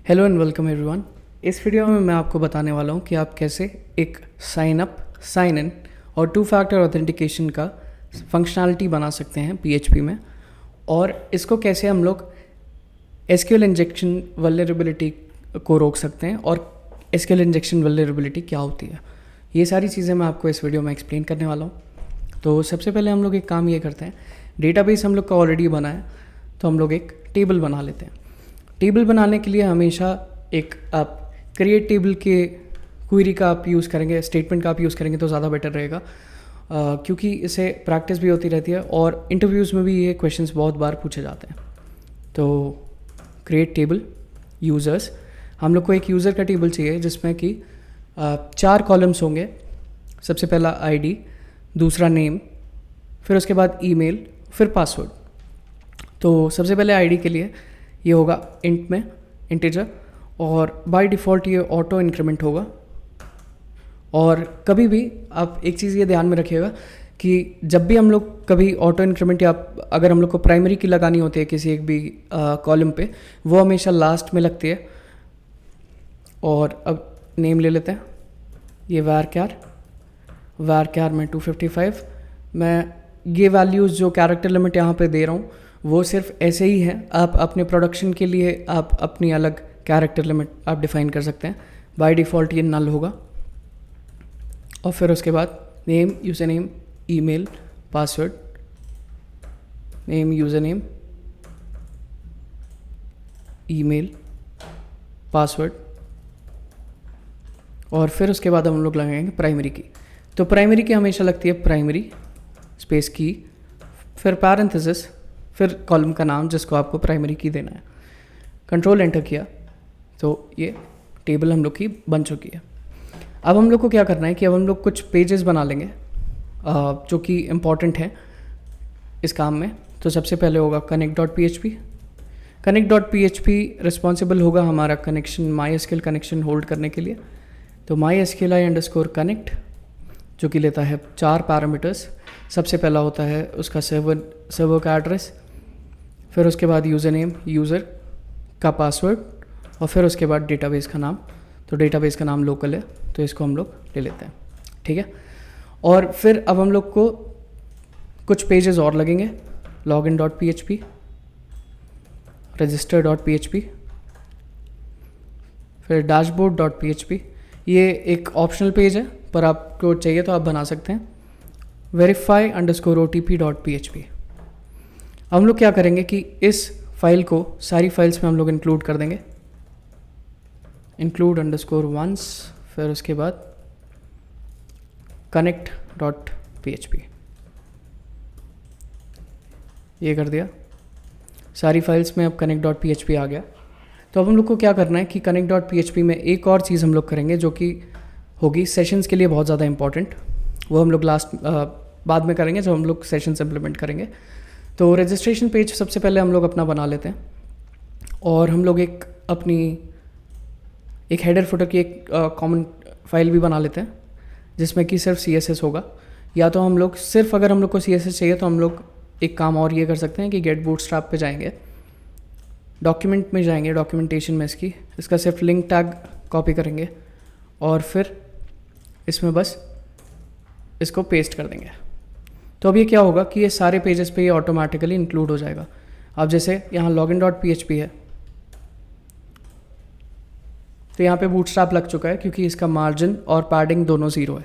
Hello and welcome everyone. इस video में मैं आपको बताने वाला हूँ कि आप कैसे एक साइन अप, साइन इन और टू फैक्टर ऑथेंटिकेशन का फंक्शनैलिटी बना सकते हैं PHP में, और इसको कैसे हम लोग SQL इंजेक्शन वल्नरेबिलिटी को रोक सकते हैं और SQL इंजेक्शन वल्नरेबिलिटी क्या होती है। ये सारी चीज़ें मैं आपको इस वीडियो में एक्सप्लेन करने वाला हूँ। तो सबसे पहले हम लोग एक काम ये करते हैं, डेटाबेस हम लोग का ऑलरेडी बना है तो हम लोग एक टेबल बना लेते हैं। टेबल बनाने के लिए हमेशा एक आप क्रिएट टेबल के क्वेरी का आप यूज़ करेंगे, स्टेटमेंट का आप यूज़ करेंगे तो ज़्यादा बेटर रहेगा, क्योंकि इससे प्रैक्टिस भी होती रहती है और इंटरव्यूज़ में भी ये क्वेश्चंस बहुत बार पूछे जाते हैं। तो क्रिएट टेबल यूज़र्स, हम लोग को एक यूज़र का टेबल चाहिए जिसमें कि 4 कॉलम्स होंगे। सबसे पहला ID, दूसरा नेम, फिर उसके बाद ईमेल, फिर पासवर्ड। तो सबसे पहले ID के लिए ये होगा इंट में इंटीजर, और बाय डिफ़ॉल्ट ये ऑटो इंक्रीमेंट होगा। और कभी भी आप एक चीज़ ये ध्यान में रखिएगा कि जब भी हम लोग कभी ऑटो इंक्रीमेंट या अगर हम लोग को प्राइमरी की लगानी होती है किसी एक भी कॉलम पे, वो हमेशा लास्ट में लगती है। और अब नेम ले लेते हैं, ये var char में 255। मैं ये वैल्यूज़ जो कैरेक्टर लिमिट यहाँ पे दे रहा हूँ वो सिर्फ ऐसे ही हैं। आप अपने प्रोडक्शन के लिए आप अपनी अलग कैरेक्टर लिमिट आप डिफ़ाइन कर सकते हैं। बाय डिफ़ॉल्ट ये नल होगा। और फिर उसके बाद name, user name, email, password, name, user name, email, password, और फिर उसके बाद हम लोग लगाएंगे प्राइमरी की। तो प्राइमरी की हमेशा लगती है प्राइमरी स्पेस की, फिर पैरेंथेसिस, फिर कॉलम का नाम जिसको आपको प्राइमरी की देना है। कंट्रोल एंटर किया तो ये टेबल हम लोग की बन चुकी है। अब हम लोग को क्या करना है कि अब हम लोग कुछ पेजेस बना लेंगे जो कि इम्पॉर्टेंट हैं इस काम में। तो सबसे पहले होगा connect.php। connect.php रिस्पॉन्सिबल होगा हमारा कनेक्शन MySQL कनेक्शन होल्ड करने के लिए। तो MySQLi_connect जो कि लेता है 4 पैरामीटर्स। सबसे पहला होता है उसका सर्वर का एड्रेस, फिर उसके बाद यूज़र नेम, यूज़र का पासवर्ड, और फिर उसके बाद डेटाबेस का नाम। तो डेटाबेस का नाम लोकल है तो इसको हम लोग ले लेते हैं, ठीक है। और फिर अब हम लोग को कुछ पेजेस और लगेंगे, login.php, register.php, फिर dashboard.php। ये एक ऑप्शनल पेज है पर आपको चाहिए तो आप बना सकते हैं। verify_otp.php। अब हम लोग क्या करेंगे कि इस फाइल को सारी फाइल्स में हम लोग इंक्लूड कर देंगे, include_once, फिर उसके बाद connect.php। ये कर दिया, सारी फाइल्स में अब connect.php आ गया। तो अब हम लोग को क्या करना है कि connect.php में एक और चीज़ हम लोग करेंगे जो कि होगी सेशंस के लिए बहुत ज़्यादा इंपॉर्टेंट। वो हम लोग बाद में करेंगे जब हम लोग सेशंस इम्प्लीमेंट करेंगे। तो रजिस्ट्रेशन पेज सबसे पहले हम लोग अपना बना लेते हैं, और हम लोग एक हेडर फुटर की एक कॉमन फाइल भी बना लेते हैं जिसमें कि सिर्फ CSS होगा। या तो हम लोग सिर्फ अगर हम लोग को CSS चाहिए तो हम लोग एक काम और ये कर सकते हैं कि गेट बूटस्ट्रैप पे जाएंगे, डॉक्यूमेंट में जाएंगे, डॉक्यूमेंटेशन में इसका सिर्फ लिंक टैग कॉपी करेंगे और फिर इसमें बस इसको पेस्ट कर देंगे। तो अब ये क्या होगा कि ये सारे पेजेस पे ये ऑटोमेटिकली इंक्लूड हो जाएगा। अब जैसे यहाँ login.php है तो यहाँ पे बूटस्ट्रैप लग चुका है क्योंकि इसका मार्जिन और पैडिंग दोनों 0 है।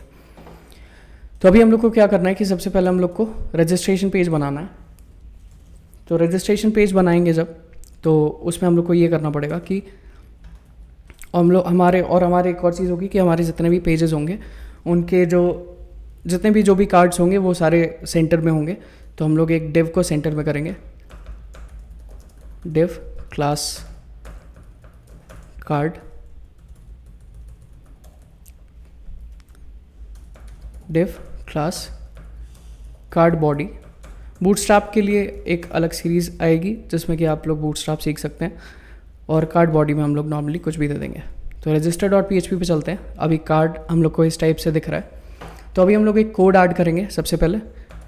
तो अभी हम लोग को क्या करना है कि सबसे पहले हम लोग को रजिस्ट्रेशन पेज बनाना है। तो रजिस्ट्रेशन पेज बनाएंगे जब, तो उसमें हम लोग को ये करना पड़ेगा कि हमारे एक और चीज़ होगी कि हमारे जितने भी पेजेस होंगे उनके जितने भी जो भी कार्ड्स होंगे वो सारे सेंटर में होंगे। तो हम लोग एक डिव को सेंटर में करेंगे, div class card, div class card body. Bootstrap के लिए एक अलग सीरीज़ आएगी जिसमें कि आप लोग बूटस्ट्रैप सीख सकते हैं, और कार्ड बॉडी में हम लोग नॉर्मली कुछ भी दे देंगे। तो register.php पे चलते हैं। अभी कार्ड हम लोग को इस टाइप से दिख रहा है। तो अभी हम लोग एक कोड ऐड करेंगे सबसे पहले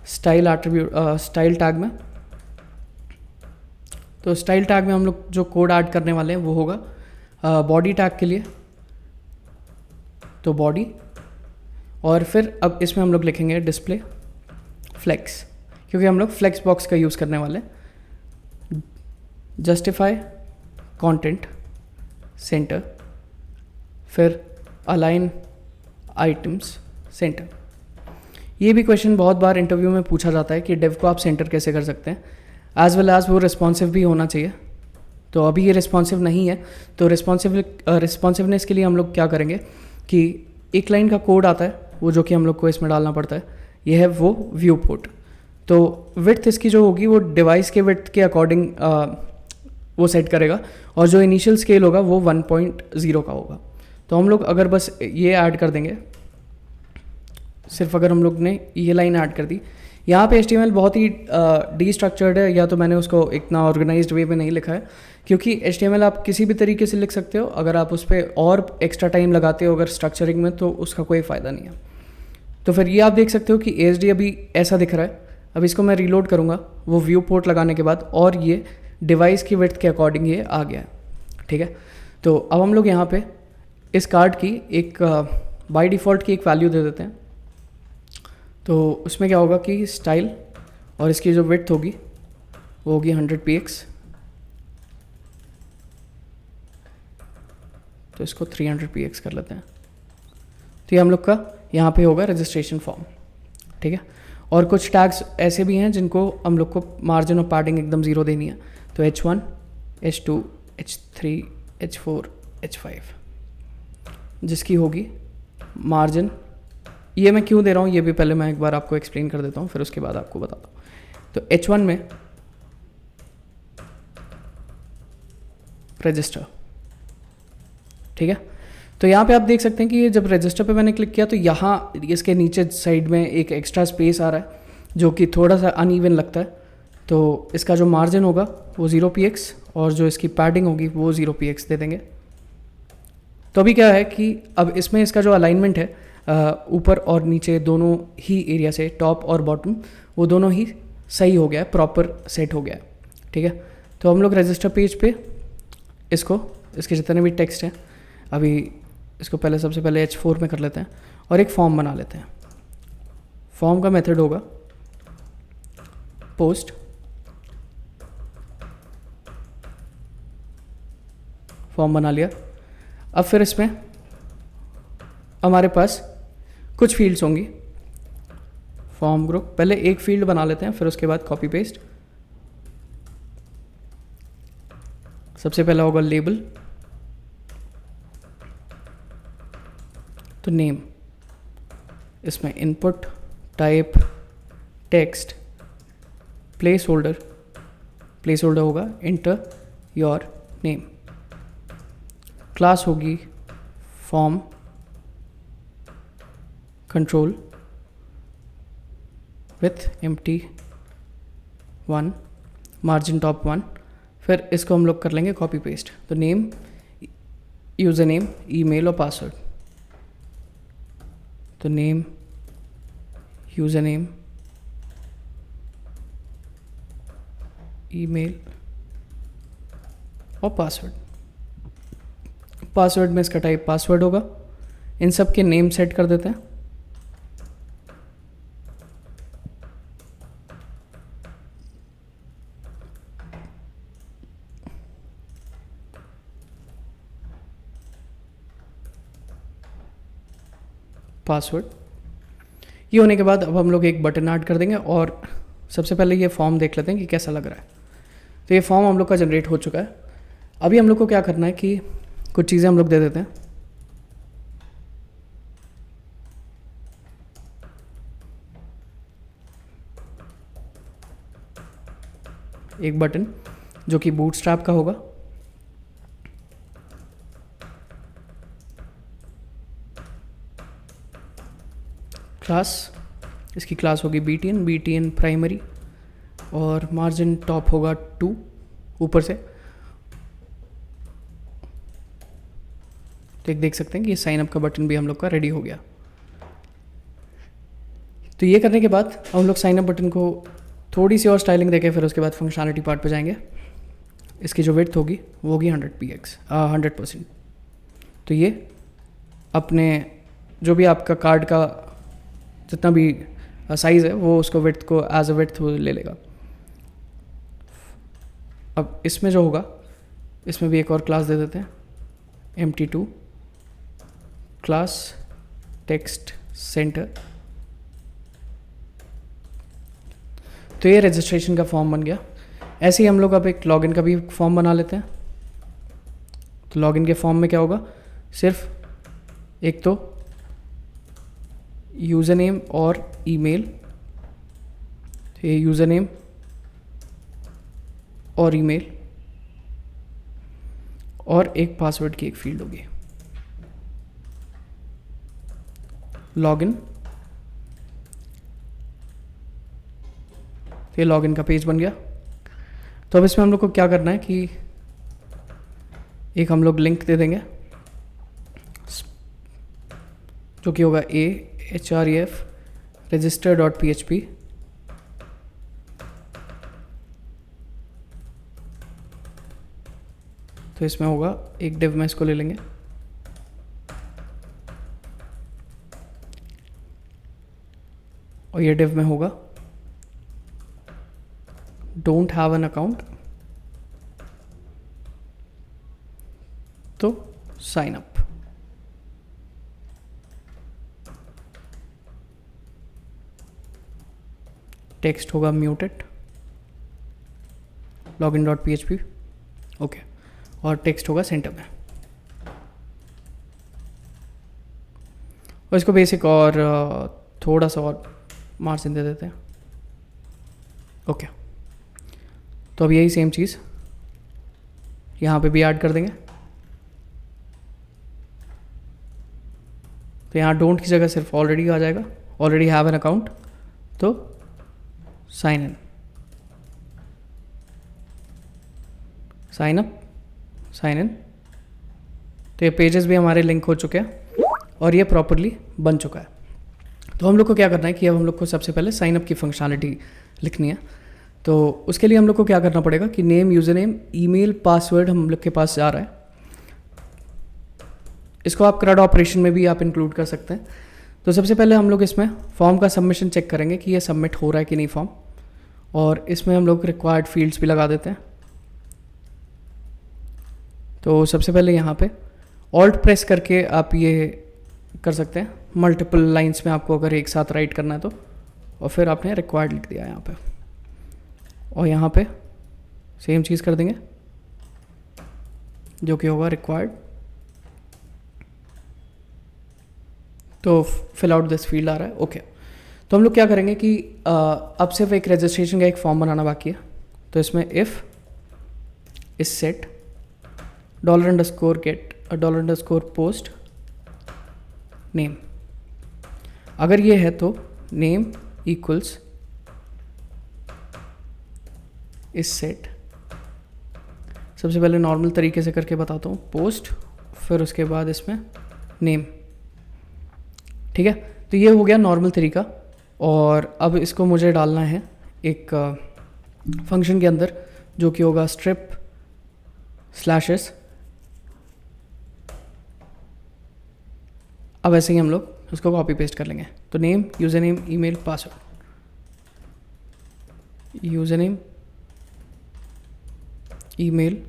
स्टाइल टैग में। तो स्टाइल टैग में हम लोग जो कोड ऐड करने वाले हैं वो होगा बॉडी टैग के लिए तो बॉडी, और फिर अब इसमें हम लोग लिखेंगे डिस्प्ले फ्लेक्स, क्योंकि हम लोग फ्लेक्स बॉक्स का यूज़ करने वाले हैं। जस्टिफाई कंटेंट सेंटर, फिर अलाइन आइटम्स सेंटर। ये भी क्वेश्चन बहुत बार इंटरव्यू में पूछा जाता है कि डिव को आप सेंटर कैसे कर सकते हैं, एज वेल एज वो रिस्पॉन्सिव भी होना चाहिए। तो अभी ये रिस्पॉन्सिव नहीं है, तो रिस्पॉन्सिवनेस के लिए हम लोग क्या करेंगे कि एक लाइन का कोड आता है वो जो कि हम लोग को इसमें डालना पड़ता है, ये है वो व्यू पोर्ट। तो विड्थ इसकी जो होगी वो डिवाइस के विड्थ के अकॉर्डिंग वो सेट करेगा, और जो इनिशियल स्केल होगा वो 1.0 का होगा। तो हम लोग अगर बस ये ऐड कर देंगे, सिर्फ अगर हम लोग ने ये लाइन ऐड कर दी, यहाँ पे HTML बहुत ही डीस्ट्रक्चर्ड है, या तो मैंने उसको इतना ऑर्गेनाइज्ड वे में नहीं लिखा है, क्योंकि HTML आप किसी भी तरीके से लिख सकते हो, अगर आप उस पर और एक्स्ट्रा टाइम लगाते हो अगर स्ट्रक्चरिंग में, तो उसका कोई फ़ायदा नहीं है। तो फिर ये आप देख सकते हो कि ASD अभी ऐसा दिख रहा है। अब इसको मैं रीलोड करूँगा वो व्यू पोर्ट लगाने के बाद, और ये डिवाइस की विड्थ के अकॉर्डिंग ये आ गया है, ठीक है। तो अब हम लोग यहाँ पे इस कार्ड की एक बाय डिफ़ॉल्ट की एक वैल्यू दे देते हैं। तो उसमें क्या होगा कि स्टाइल, और इसकी जो विड्थ होगी वो होगी 100 px, तो इसको 300 px कर लेते हैं। तो ये हम लोग का यहाँ पे होगा रजिस्ट्रेशन फॉर्म, ठीक है। और कुछ टैग्स ऐसे भी हैं जिनको हम लोग को मार्जिन और पैडिंग एकदम ज़ीरो देनी है। तो H1, H2, H3, H4, H5, जिसकी होगी मार्जिन, ये मैं क्यों दे रहा हूँ ये भी पहले मैं एक बार आपको एक्सप्लेन कर देता हूँ, फिर उसके बाद आपको बताता हूँ। तो H1 में रजिस्टर, ठीक है। तो यहाँ पे आप देख सकते हैं कि ये जब रजिस्टर पे मैंने क्लिक किया तो यहाँ इसके नीचे साइड में एक एक्स्ट्रा स्पेस आ रहा है जो कि थोड़ा सा अनइवन लगता है। तो इसका जो मार्जिन होगा वो 0 px, और जो इसकी पैडिंग होगी वो 0 px दे देंगे। तो अभी क्या है कि अब इसमें इसका जो अलाइनमेंट है ऊपर और नीचे दोनों ही एरिया से, टॉप और बॉटम, वो दोनों ही सही हो गया है, प्रॉपर सेट हो गया है, ठीक है। तो हम लोग रजिस्टर पेज पे इसको, इसके जितने भी टेक्स्ट हैं, अभी इसको पहले सबसे पहले H4 में कर लेते हैं और एक फॉर्म बना लेते हैं। फॉर्म का मेथड होगा पोस्ट, फॉर्म बना लिया। अब फिर इसमें हमारे पास कुछ फील्ड्स होंगी। फॉर्म ग्रुप, पहले एक फील्ड बना लेते हैं, फिर उसके बाद कॉपी पेस्ट। सबसे पहला होगा लेबल, तो नेम, इसमें input type text, place holder, place holder होगा इंटर योर नेम, क्लास होगी form control with empty 1, margin top 1। फिर इसको हम लोग कर लेंगे कॉपी पेस्ट। तो नेम, यूज़र नेम, ईमेल और पासवर्ड। तो नेम, यूज़र नेम, ईमेल और पासवर्ड। पासवर्ड में इसका टाइप पासवर्ड होगा। इन सब के नेम सेट कर देते हैं। पासवर्ड। ये होने के बाद अब हम लोग एक बटन ऐड कर देंगे, और सबसे पहले ये फॉर्म देख लेते हैं कि कैसा लग रहा है। तो ये फॉर्म हम लोग का जनरेट हो चुका है। अभी हम लोग को क्या करना है कि कुछ चीज़ें हम लोग दे देते हैं। एक बटन जो कि बूटस्ट्रैप का होगा, क्लास, इसकी क्लास होगी BTN प्राइमरी, और मार्जिन टॉप होगा 2 ऊपर से। तो एक देख सकते हैं कि ये साइन अप का बटन भी हम लोग का रेडी हो गया। तो ये करने के बाद हम लोग साइन अप बटन को थोड़ी सी और स्टाइलिंग देके फिर उसके बाद फंक्शनलिटी पार्ट पे जाएंगे। इसकी जो विड्थ होगी वो होगी 100% तो ये अपने जो भी आपका कार्ड का जितना भी साइज़ है वो उसको विड्थ को एज अ विड्थ ले लेगा। अब इसमें जो होगा, इसमें भी एक और क्लास दे देते हैं, empty2 क्लास टेक्स्ट सेंटर। तो ये रजिस्ट्रेशन का फॉर्म बन गया। ऐसे ही हम लोग अब एक लॉगिन का भी फॉर्म बना लेते हैं। तो लॉगिन के फॉर्म में क्या होगा, सिर्फ एक तो यूज़र नेम और ईमेल, तो ये यूज़र नेम और ईमेल और एक पासवर्ड की एक फील्ड होगी। लॉगिन, तो ये लॉगिन का पेज बन गया। तो अब इसमें हम लोग को क्या करना है कि एक हम लोग लिंक दे देंगे जो कि होगा ahref register.php। तो इसमें होगा एक डिव में इसको ले लेंगे और ये डिव में होगा डोंट हैव एन अकाउंट, तो साइन अप। टेक्स्ट होगा म्यूटेड login.php, ओके, और टेक्स्ट होगा सेंटर में। और इसको बेसिक और थोड़ा सा और मार्जिन दे देते हैं, ओके। तो अब यही सेम चीज़ यहाँ पे भी ऐड कर देंगे। तो यहाँ डोंट की जगह सिर्फ ऑलरेडी आ जाएगा, ऑलरेडी हैव एन अकाउंट, तो sign in, sign up, sign in. तो ये पेजेस भी हमारे लिंक हो चुके हैं और ये प्रॉपरली बन चुका है। तो हम लोग को क्या करना है कि अब हम लोग को सबसे पहले साइन अप की फंक्शनलिटी लिखनी है। तो उसके लिए हम लोग को क्या करना पड़ेगा कि name, user name, email, password हम लोग के पास जा रहा है। इसको आप CRUD ऑपरेशन में भी आप इंक्लूड कर सकते हैं। तो सबसे पहले हम लोग इसमें फॉर्म का सबमिशन चेक करेंगे कि ये सबमिट हो रहा है कि नहीं फॉर्म, और इसमें हम लोग रिक्वायर्ड फील्ड्स भी लगा देते हैं। तो सबसे पहले यहाँ पे ऑल्ट प्रेस करके आप ये कर सकते हैं, मल्टीपल लाइंस में आपको अगर एक साथ राइट करना है तो, और फिर आपने रिक्वायर्ड लिख दिया यहाँ पे, और यहाँ पे सेम चीज़ कर देंगे जो कि होगा रिक्वायर्ड। तो फिल आउट दिस फील्ड आ रहा है, ओके। तो हम लोग क्या करेंगे कि अब सिर्फ एक रजिस्ट्रेशन का एक फॉर्म बनाना बाकी है। तो इसमें if is set $_get $_post name, अगर ये है तो नेम इक्वल्स इज सेट, सबसे पहले नॉर्मल तरीके से करके बताता हूँ, पोस्ट, फिर उसके बाद इसमें नेम, ठीक है। तो ये हो गया नॉर्मल तरीका। और अब इसको मुझे डालना है एक फंक्शन के अंदर जो कि होगा स्ट्रिप स्लैशेस। अब ऐसे ही हम लोग उसको कॉपी पेस्ट कर लेंगे। तो name, user name, email, password, user name, email,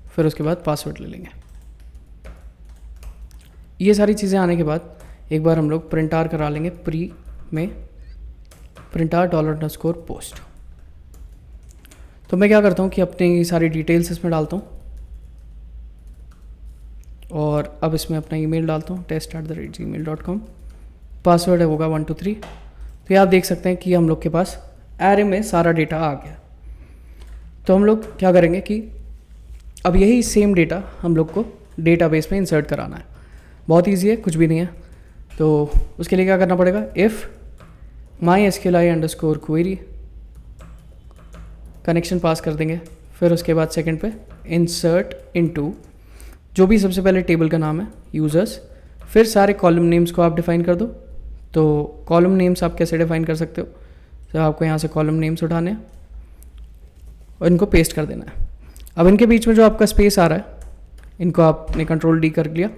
फिर उसके बाद पासवर्ड ले लेंगे। ये सारी चीज़ें आने के बाद एक बार हम लोग प्रिंट आर करा लेंगे प्री में, प्रिंट आर $_post। तो मैं क्या करता हूँ कि अपनी सारी डिटेल्स इसमें डालता हूँ और अब इसमें अपना ईमेल डालता हूँ test@gmail.com, पासवर्ड है होगा 1 2 3। तो ये आप देख सकते हैं कि हम लोग के पास एरे में सारा डेटा आ गया। तो हम लोग क्या करेंगे कि अब यही सेम डेटा हम लोग को डेटाबेस में इंसर्ट कराना है। बहुत ईजी है, कुछ भी नहीं है। तो उसके लिए क्या करना पड़ेगा, इफ़ mysqli_query, कनेक्शन पास कर देंगे, फिर उसके बाद सेकंड पे इंसर्ट इनटू, जो भी सबसे पहले टेबल का नाम है यूज़र्स, फिर सारे कॉलम नेम्स को आप डिफ़ाइन कर दो। तो कॉलम नेम्स आप कैसे डिफ़ाइन कर सकते हो, तो आपको यहाँ से कॉलम नेम्स उठाने हैं और इनको पेस्ट कर देना है। अब इनके बीच में जो आपका स्पेस आ रहा है, इनको आपने कंट्रोल डी कर लिया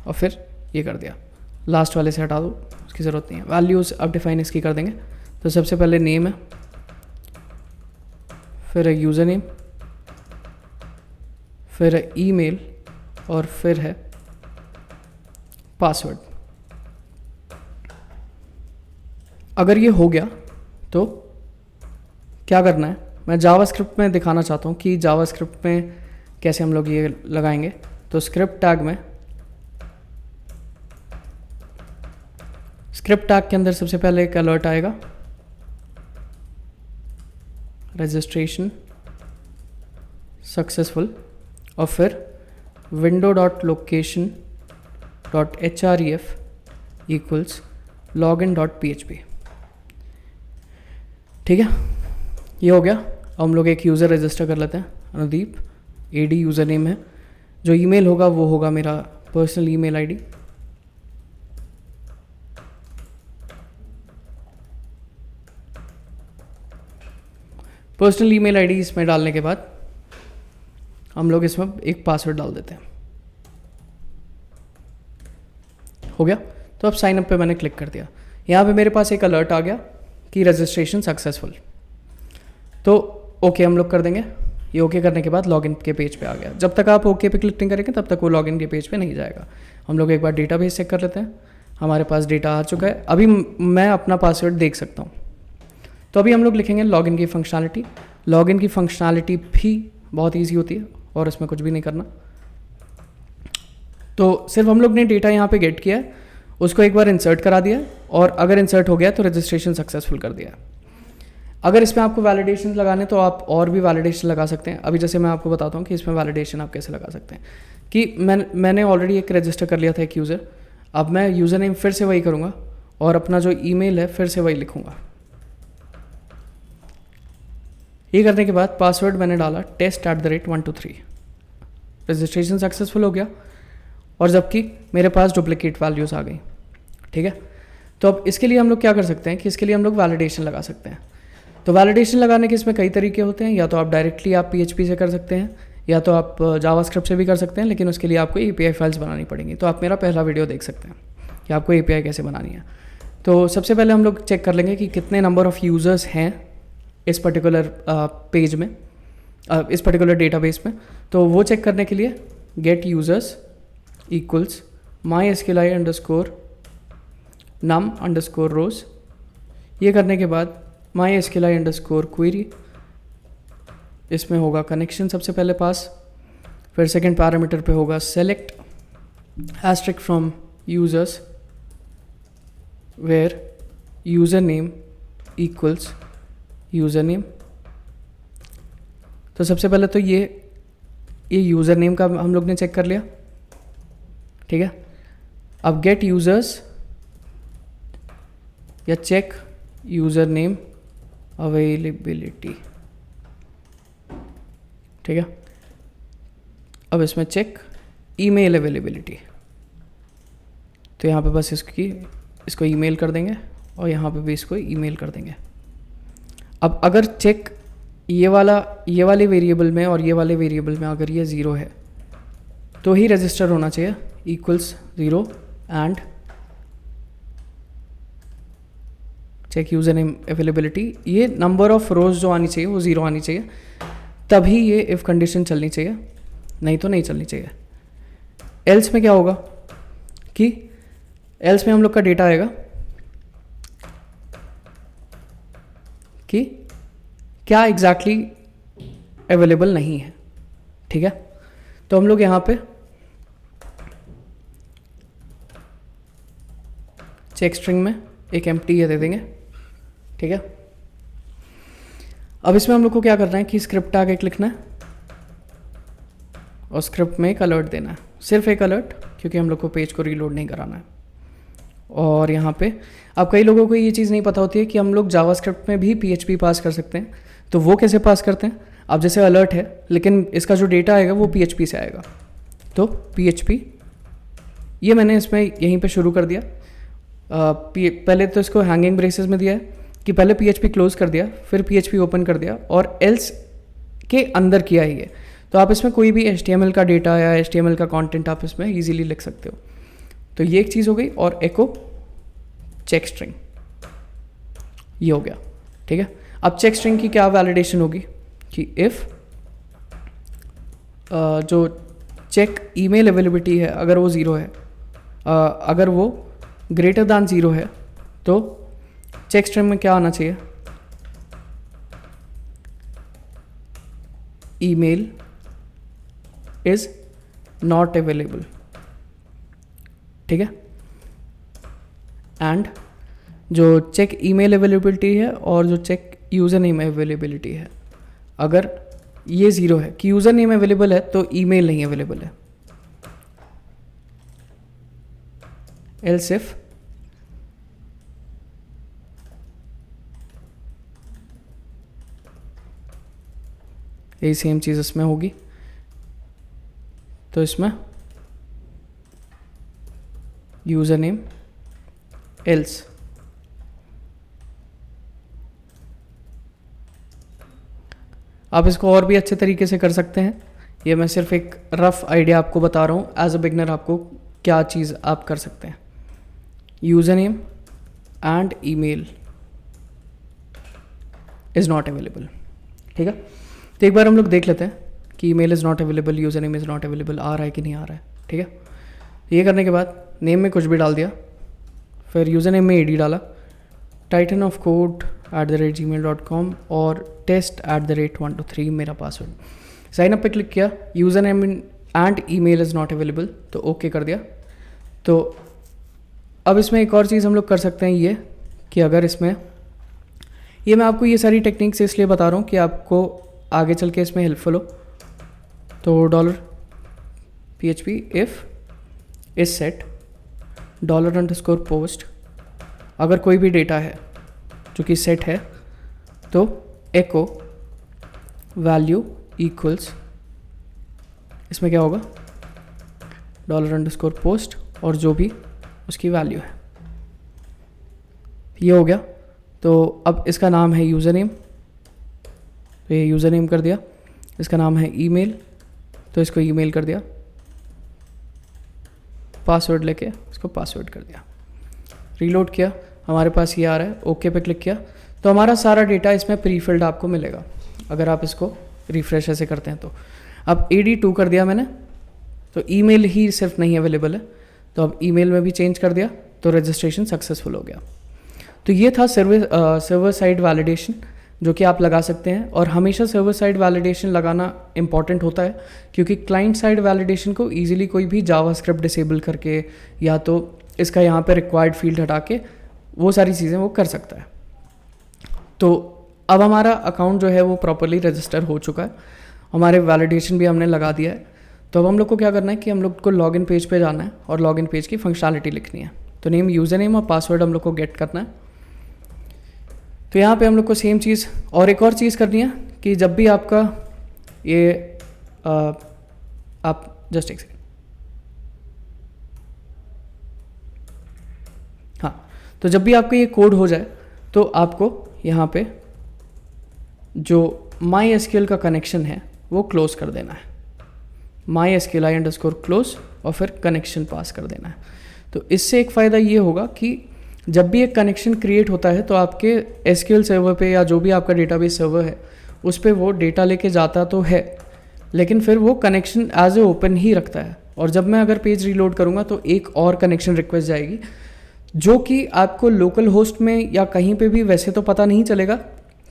और फिर ये कर दिया, लास्ट वाले से हटा दो, उसकी ज़रूरत नहीं है। वैल्यूज़ अब डिफाइन इसकी कर देंगे। तो सबसे पहले नेम है, फिर है यूज़र नेम, फिर है ईमेल और फिर है पासवर्ड। अगर ये हो गया तो क्या करना है, मैं जावास्क्रिप्ट में दिखाना चाहता हूँ कि जावास्क्रिप्ट में कैसे हम लोग ये लगाएंगे। तो स्क्रिप्ट टैग के अंदर सबसे पहले एक अलर्ट आएगा, रजिस्ट्रेशन सक्सेसफुल, और फिर window.location.href इक्वल्स login.php। ठीक है, ये हो गया। अब हम लोग एक यूज़र रजिस्टर कर लेते हैं, अनुदीप AD यूज़र नेम है। जो ईमेल होगा वो होगा मेरा personal email ID. Personal email ID इसमें डालने के बाद हम लोग इसमें एक पासवर्ड डाल देते हैं। हो गया। तो अब साइन अप पे मैंने क्लिक कर दिया, यहाँ पे मेरे पास एक अलर्ट आ गया कि रजिस्ट्रेशन सक्सेसफुल। तो ओके हम लोग कर देंगे। ये ओके करने के बाद लॉगिन के पेज पे आ गया। जब तक आप ओके पे क्लिक नहीं करेंगे तब तक वो लॉगिन के पेज पे नहीं जाएगा। हम लोग एक बार डेटाबेस चेक कर लेते हैं। हमारे पास डेटा आ चुका है। अभी मैं अपना पासवर्ड देख सकता हूँ। तो अभी हम लोग लिखेंगे लॉगिन की फंक्शनैलिटी। लॉगिन की फंक्शनैलिटी भी बहुत ईजी होती है और इसमें कुछ भी नहीं करना। तो सिर्फ हम लोग ने डेटा यहाँ पे गेट किया है, उसको एक बार इंसर्ट करा दिया और अगर इंसर्ट हो गया तो रजिस्ट्रेशन सक्सेसफुल कर दिया। अगर इसमें आपको वैलिडेशन लगाने तो आप और भी वैलिडेशन लगा सकते हैं। अभी जैसे मैं आपको बताता हूँ कि इसमें वैलिडेशन आप कैसे लगा सकते हैं। कि मैंने ऑलरेडी एक रजिस्टर कर लिया था एक यूज़र। अब मैं यूज़र नेम फिर से वही करूँगा और अपना जो ईमेल है फिर से वही लिखूँगा। ये करने के बाद पासवर्ड मैंने डाला test@123। रजिस्ट्रेशन सक्सेसफुल हो गया और जबकि मेरे पास डुप्लीकेट वैल्यूज़ आ गई। ठीक है, तो अब इसके लिए हम लोग क्या कर सकते हैं कि इसके लिए हम लोग वैलिडेशन लगा सकते हैं। तो वैलिडेशन लगाने के इसमें कई तरीके होते हैं। या तो आप डायरेक्टली आप PHP से कर सकते हैं, या तो आप जावास्क्रिप्ट से भी कर सकते हैं, लेकिन उसके लिए आपको API फाइल्स बनानी पड़ेंगी। तो आप मेरा पहला वीडियो देख सकते हैं कि आपको API कैसे बनानी है। तो सबसे पहले हम लोग चेक कर लेंगे कि कितने नंबर ऑफ़ यूज़र्स हैं इस पर्टिकुलर पेज में, इस पर्टिकुलर डेटाबेस में। तो वो चेक करने के लिए गेट यूज़र्स इक्वल्स mysqli_num_rows। ये करने के बाद mysqli_query, इसमें होगा कनेक्शन सबसे पहले पास। फिर सेकंड पैरामीटर पे होगा select asterisk from users where user name equals user name. तो सबसे पहले तो ये यूज़र नेम का हम लोग ने चेक कर लिया। ठीक है, अब गेट यूज़र्स या चेक यूज़र नेम अवेलेबिलिटी। ठीक है, अब इसमें चेक ईमेल अवेलेबिलिटी। तो यहाँ पे बस इसको ईमेल कर देंगे और यहाँ पे भी इसको ईमेल कर देंगे। अब अगर चेक ये वाले वेरिएबल में और ये वाले वेरिएबल में अगर ये 0 है तो ही रजिस्टर होना चाहिए equals 0 and check user name availability. ये नंबर ऑफ़ रोज़ जो आनी चाहिए वो 0 आनी चाहिए, तभी ये इफ़ कंडीशन चलनी चाहिए, नहीं तो नहीं चलनी चाहिए। एल्स में क्या होगा कि एल्स में हम लोग का डेटा आएगा कि क्या एग्जैक्टली अवेलेबल नहीं है। ठीक है, तो हम लोग यहाँ पे चेक स्ट्रिंग में एक एम्प्टी ये दे देंगे। ठीक है, अब इसमें हम लोग को क्या करना है कि स्क्रिप्ट टैग एक लिखना है और स्क्रिप्ट में एक अलर्ट देना है, सिर्फ एक अलर्ट, क्योंकि हम लोग को पेज को रीलोड नहीं कराना है। और यहाँ पे अब कई लोगों को ये चीज़ नहीं पता होती है कि हम लोग जावास्क्रिप्ट में भी PHP पास कर सकते हैं। तो वो कैसे पास करते हैं, अब जैसे अलर्ट है लेकिन इसका जो डेटा आएगा वो PHP से आएगा। तो PHP ये मैंने इसमें यहीं पे शुरू कर दिया। पहले तो इसको हैंगिंग ब्रेसेस में दिया है कि पहले PHP क्लोज कर दिया, फिर PHP ओपन कर दिया और एल्स के अंदर किया ही है। तो आप इसमें कोई भी HTML का डेटा या HTML का कंटेंट आप इसमें इजीली लिख सकते हो। तो ये एक चीज़ हो गई। और एको चेक स्ट्रिंग, ये हो गया, ठीक है। अब चेक स्ट्रिंग की क्या वैलिडेशन होगी कि इफ़ जो चेक ईमेल अवेलेबिलिटी है अगर वो ज़ीरो है, अगर वो ग्रेटर दैन ज़ीरो है, तो चेक स्ट्रिंग में क्या आना चाहिए, ईमेल इज़ नॉट अवेलेबल, ठीक है। एंड जो चेक ईमेल अवेलेबिलिटी है और जो चेक यूज़र नेम अवेलेबिलिटी है, अगर ये ज़ीरो है कि यूज़र नेम अवेलेबल है तो ईमेल नहीं अवेलेबल है। एल्स इफ यही सेम चीज़ इसमें होगी। तो इसमें यूज़र नेम एल्स, आप इसको और भी अच्छे तरीके से कर सकते हैं। ये मैं सिर्फ एक रफ आइडिया आपको बता रहा हूँ एज अ बिगनर, आपको क्या चीज़ आप कर सकते हैं। User name and email is not available, ठीक है। तो एक बार हम लोग देख लेते हैं कि email is not available, user name is not available आ रहा है कि नहीं आ रहा है, ठीक है। ये करने के बाद नेम में कुछ भी डाल दिया, फिर यूज़र नेम में ईडी डाला, titanofcode@gmail.com और test@123 मेरा पासवर्ड। साइन अप पे क्लिक किया, user name and email is not available, तो ओके कर दिया। तो अब इसमें एक और चीज़ हम लोग कर सकते हैं, ये कि अगर इसमें, ये मैं आपको ये सारी टेक्निक्स इसलिए बता रहा हूँ कि आपको आगे चल के इसमें हेल्पफुल हो। तो $PHP if is set $_post, अगर कोई भी डेटा है जो कि सेट है तो एको वैल्यू इक्वल्स, इसमें क्या होगा, $_post और जो भी उसकी वैल्यू है, ये हो गया। तो अब इसका नाम है यूज़र नेम, तो ये यूज़र नेम कर दिया। इसका नाम है ईमेल, तो इसको ईमेल कर दिया। पासवर्ड लेके इसको पासवर्ड कर दिया। रीलोड किया, हमारे पास ये आ रहा है, ओके पे क्लिक किया, तो हमारा सारा डेटा इसमें प्री फिल्ड आपको मिलेगा अगर आप इसको रिफ्रेश ऐसे करते हैं। तो अब AD2 कर दिया मैंने, तो ईमेल ही सिर्फ नहीं अवेलेबल है, तो अब ईमेल में भी चेंज कर दिया, तो रजिस्ट्रेशन सक्सेसफुल हो गया। तो ये था सर्वर साइड वैलिडेशन जो कि आप लगा सकते हैं। और हमेशा सर्वर साइड वैलिडेशन लगाना इंपॉर्टेंट होता है, क्योंकि क्लाइंट साइड वैलिडेशन को ईजिली कोई भी जावास्क्रिप्ट डिसेबल करके या तो इसका यहाँ पे रिक्वायर्ड फील्ड हटा के वो सारी चीज़ें वो कर सकता है। तो अब हमारा अकाउंट जो है वो प्रॉपरली रजिस्टर हो चुका है, हमारे वैलिडेशन भी हमने लगा दिया है। तो अब हम लोग को क्या करना है कि हम लोग को लॉगिन पेज पे जाना है और लॉगिन पेज की फंक्शनलिटी लिखनी है। तो नेम, यूज़र नेम और पासवर्ड हम लोग को गेट करना है। तो यहाँ पे हम लोग को सेम चीज़ और एक और चीज़ करनी है कि जब भी आपका ये आप जस्ट एक सेकेंड, हाँ, तो जब भी आपका ये कोड हो जाए तो आपको यहाँ पे जो MySQL का कनेक्शन है वो क्लोज कर देना है, MySQL_close और फिर कनेक्शन पास कर देना है। तो इससे एक फ़ायदा ये होगा कि जब भी एक कनेक्शन क्रिएट होता है तो आपके SQL सर्वर पे या जो भी आपका डेटाबेस सर्वर है उस पर वो डेटा लेके जाता तो है, लेकिन फिर वो कनेक्शन एज ए ओपन ही रखता है। और जब मैं अगर पेज रीलोड करूँगा तो एक और कनेक्शन रिक्वेस्ट जाएगी जो कि आपको लोकल होस्ट में या कहीं पे भी वैसे तो पता नहीं चलेगा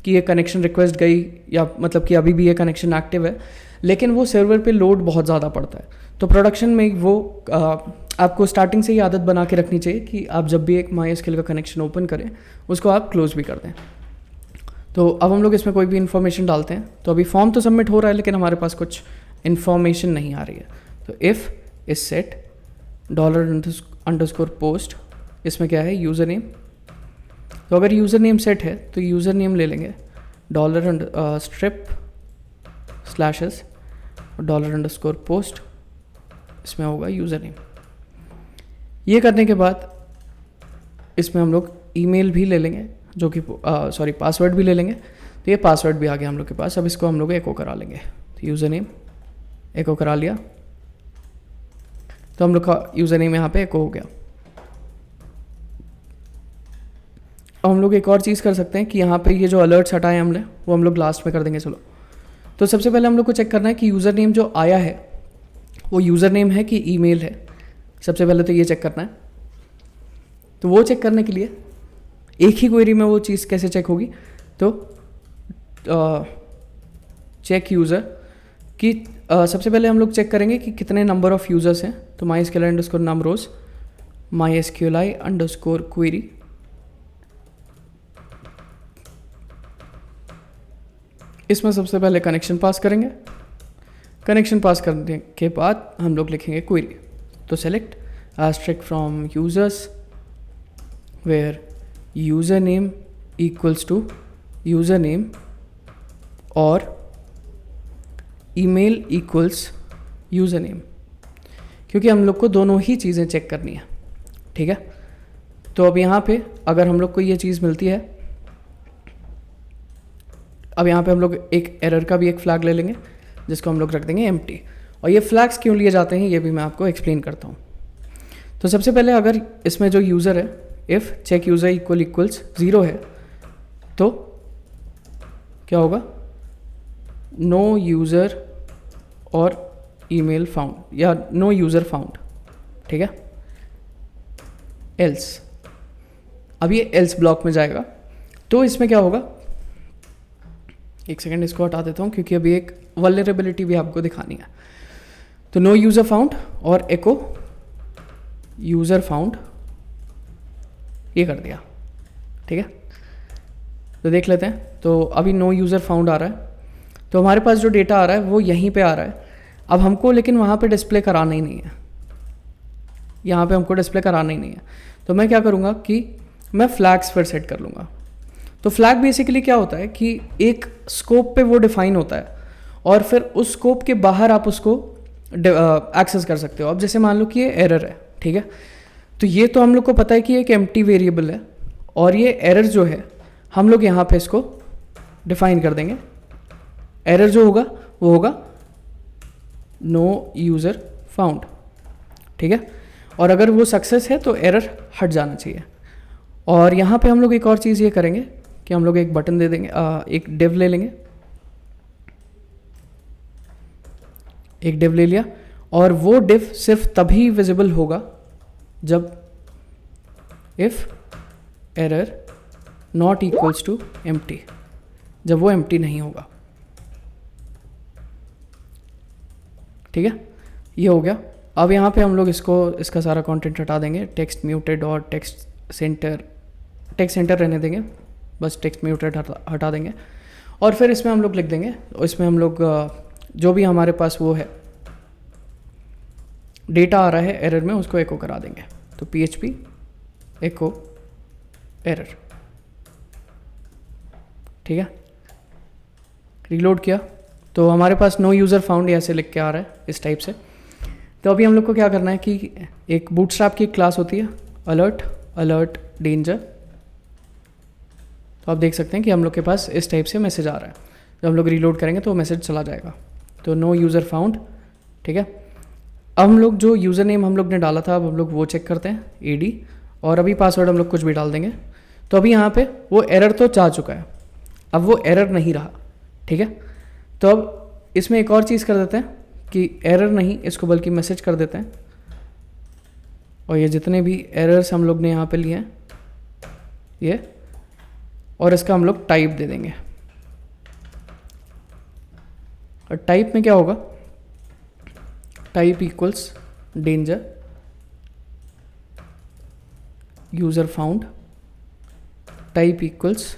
कि ये कनेक्शन रिक्वेस्ट गई या मतलब कि अभी भी ये कनेक्शन एक्टिव है, लेकिन वो सर्वर पे लोड बहुत ज़्यादा पड़ता है। तो प्रोडक्शन में वो आपको स्टार्टिंग से ही आदत बना के रखनी चाहिए कि आप जब भी एक MySQL का कनेक्शन ओपन करें उसको आप क्लोज भी कर दें। तो अब हम लोग इसमें कोई भी इन्फॉर्मेशन डालते हैं। तो अभी फॉर्म तो सबमिट हो रहा है लेकिन हमारे पास कुछ इन्फॉर्मेशन नहीं आ रही है। तो इफ़ इज सेट $_post, इसमें क्या है, यूज़र नेम। तो अगर यूज़र नेम सेट है तो यूज़र नेम ले लेंगे $strip/s $_post, इसमें होगा यूज़र नेम। ये करने के बाद इसमें हम लोग ईमेल भी ले लेंगे जो कि पासवर्ड भी ले लेंगे। तो ये पासवर्ड भी आ गया हम लोग के पास। अब इसको हम लोग एको करा लेंगे। तो यूज़र नेम एको करा लिया, तो हम लोग का यूज़र नेम यहाँ पे एको हो गया। अब हम लोग एक और चीज़ कर सकते हैं कि यहाँ पे ये जो अलर्ट्स हटाए हमने वो हम लोग लास्ट में कर देंगे। चलो, तो सबसे पहले हम लोग को चेक करना है कि यूज़र नेम जो आया है वो यूज़र नेम है कि ईमेल है। सबसे पहले तो ये चेक करना है। तो वो चेक करने के लिए एक ही क्वेरी में वो चीज़ कैसे चेक होगी, तो चेक यूज़र कि सबसे पहले हम लोग चेक करेंगे कि कितने नंबर ऑफ़ यूज़र्स हैं। तो MySQL_num_rows MySQLi_query, इसमें सबसे पहले कनेक्शन पास करेंगे। कनेक्शन पास करने के बाद हम लोग लिखेंगे क्वेरी। तो select asterisk from users where user name equals to user name और ईमेल इक्वल्स यूज़र नेम, क्योंकि हम लोग को दोनों ही चीज़ें चेक करनी है। ठीक है, तो अब यहाँ पे अगर हम लोग को ये चीज़ मिलती है, अब यहाँ पे हम लोग एक एरर का भी एक फ्लैग ले लेंगे जिसको हम लोग रख देंगे एम्प्टी। और ये फ्लैग्स क्यों लिए जाते हैं ये भी मैं आपको एक्सप्लेन करता हूँ। तो सबसे पहले अगर इसमें जो यूज़र है इफ़ चेक यूज़र इक्वल्स 0 है तो क्या होगा, नो यूज़र और ईमेल फाउंड या नो यूज़र फाउंड। ठीक है, एल्स, अब ये एल्स ब्लॉक में जाएगा। तो इसमें क्या होगा, एक सेकेंड इसको हटा देता हूँ क्योंकि अभी एक वल्नरेबिलिटी भी आपको दिखानी है। तो नो यूज़र फाउंड और एको यूज़र फाउंड ये कर दिया। ठीक है, तो देख लेते हैं। तो अभी नो यूज़र फाउंड आ रहा है, तो हमारे पास जो डेटा आ रहा है वो यहीं पे आ रहा है। अब हमको लेकिन वहाँ पे डिस्प्ले कराना ही नहीं है, यहाँ पे हमको डिस्प्ले कराना ही नहीं है। तो मैं क्या करूँगा कि मैं फ्लैग्स फिर सेट कर लूँगा। तो फ्लैग बेसिकली क्या होता है कि एक स्कोप पे वो डिफाइन होता है और फिर उस स्कोप के बाहर आप उसको एक्सेस कर सकते हो। अब जैसे मान लो कि ये एरर है, ठीक है, तो ये तो हम लोग को पता है कि एक एम्प्टी वेरिएबल है और ये एरर जो है हम लोग यहाँ पे इसको डिफाइन कर देंगे। एरर जो होगा वो होगा नो यूज़र फाउंड। ठीक है, और अगर वो सक्सेस है तो एरर हट जाना चाहिए। और यहाँ पे हम लोग एक और चीज़ ये करेंगे कि हम लोग एक बटन दे देंगे, एक डिव ले लेंगे, एक डिव ले लिया और वो डिव सिर्फ तभी विजिबल होगा जब if error not equals to empty, जब वो एम्प्टी नहीं होगा। ठीक है, ये हो गया। अब यहाँ पे हम लोग इसका सारा कंटेंट हटा देंगे, टेक्स्ट म्यूटेड और टेक्स्ट सेंटर रहने देंगे, बस टेक्स्ट म्यूटेड हटा देंगे। और फिर इसमें हम लोग लिख देंगे, इसमें हम लोग जो भी हमारे पास वो है डेटा आ रहा है एरर में उसको एको करा देंगे। तो PHP एको एरर। ठीक है, रीलोड किया तो हमारे पास नो यूज़र फाउंड ऐसे लिख के आ रहा है इस टाइप से। तो अभी हम लोग को क्या करना है कि एक बूटस्ट्रैप की क्लास होती है अलर्ट डेंजर। तो आप देख सकते हैं कि हम लोग के पास इस टाइप से मैसेज आ रहा है। जब हम लोग रीलोड करेंगे तो मैसेज चला जाएगा। तो नो यूज़र फाउंड। ठीक है, अब हम लोग जो यूज़र नेम हम लोग ने डाला था अब हम लोग वो चेक करते हैं AD, और अभी पासवर्ड हम लोग कुछ भी डाल देंगे। तो अभी यहाँ पे वो एरर तो जा चुका है, अब वो एरर नहीं रहा। ठीक है, तो अब इसमें एक और चीज़ कर देते हैं कि एरर नहीं, इसको बल्कि मैसेज कर देते हैं। और ये जितने भी एरर्स हम लोग ने यहाँ पे लिए हैं ये, और इसका हम लोग टाइप दे देंगे। और टाइप में क्या होगा, type equals danger user found, type equals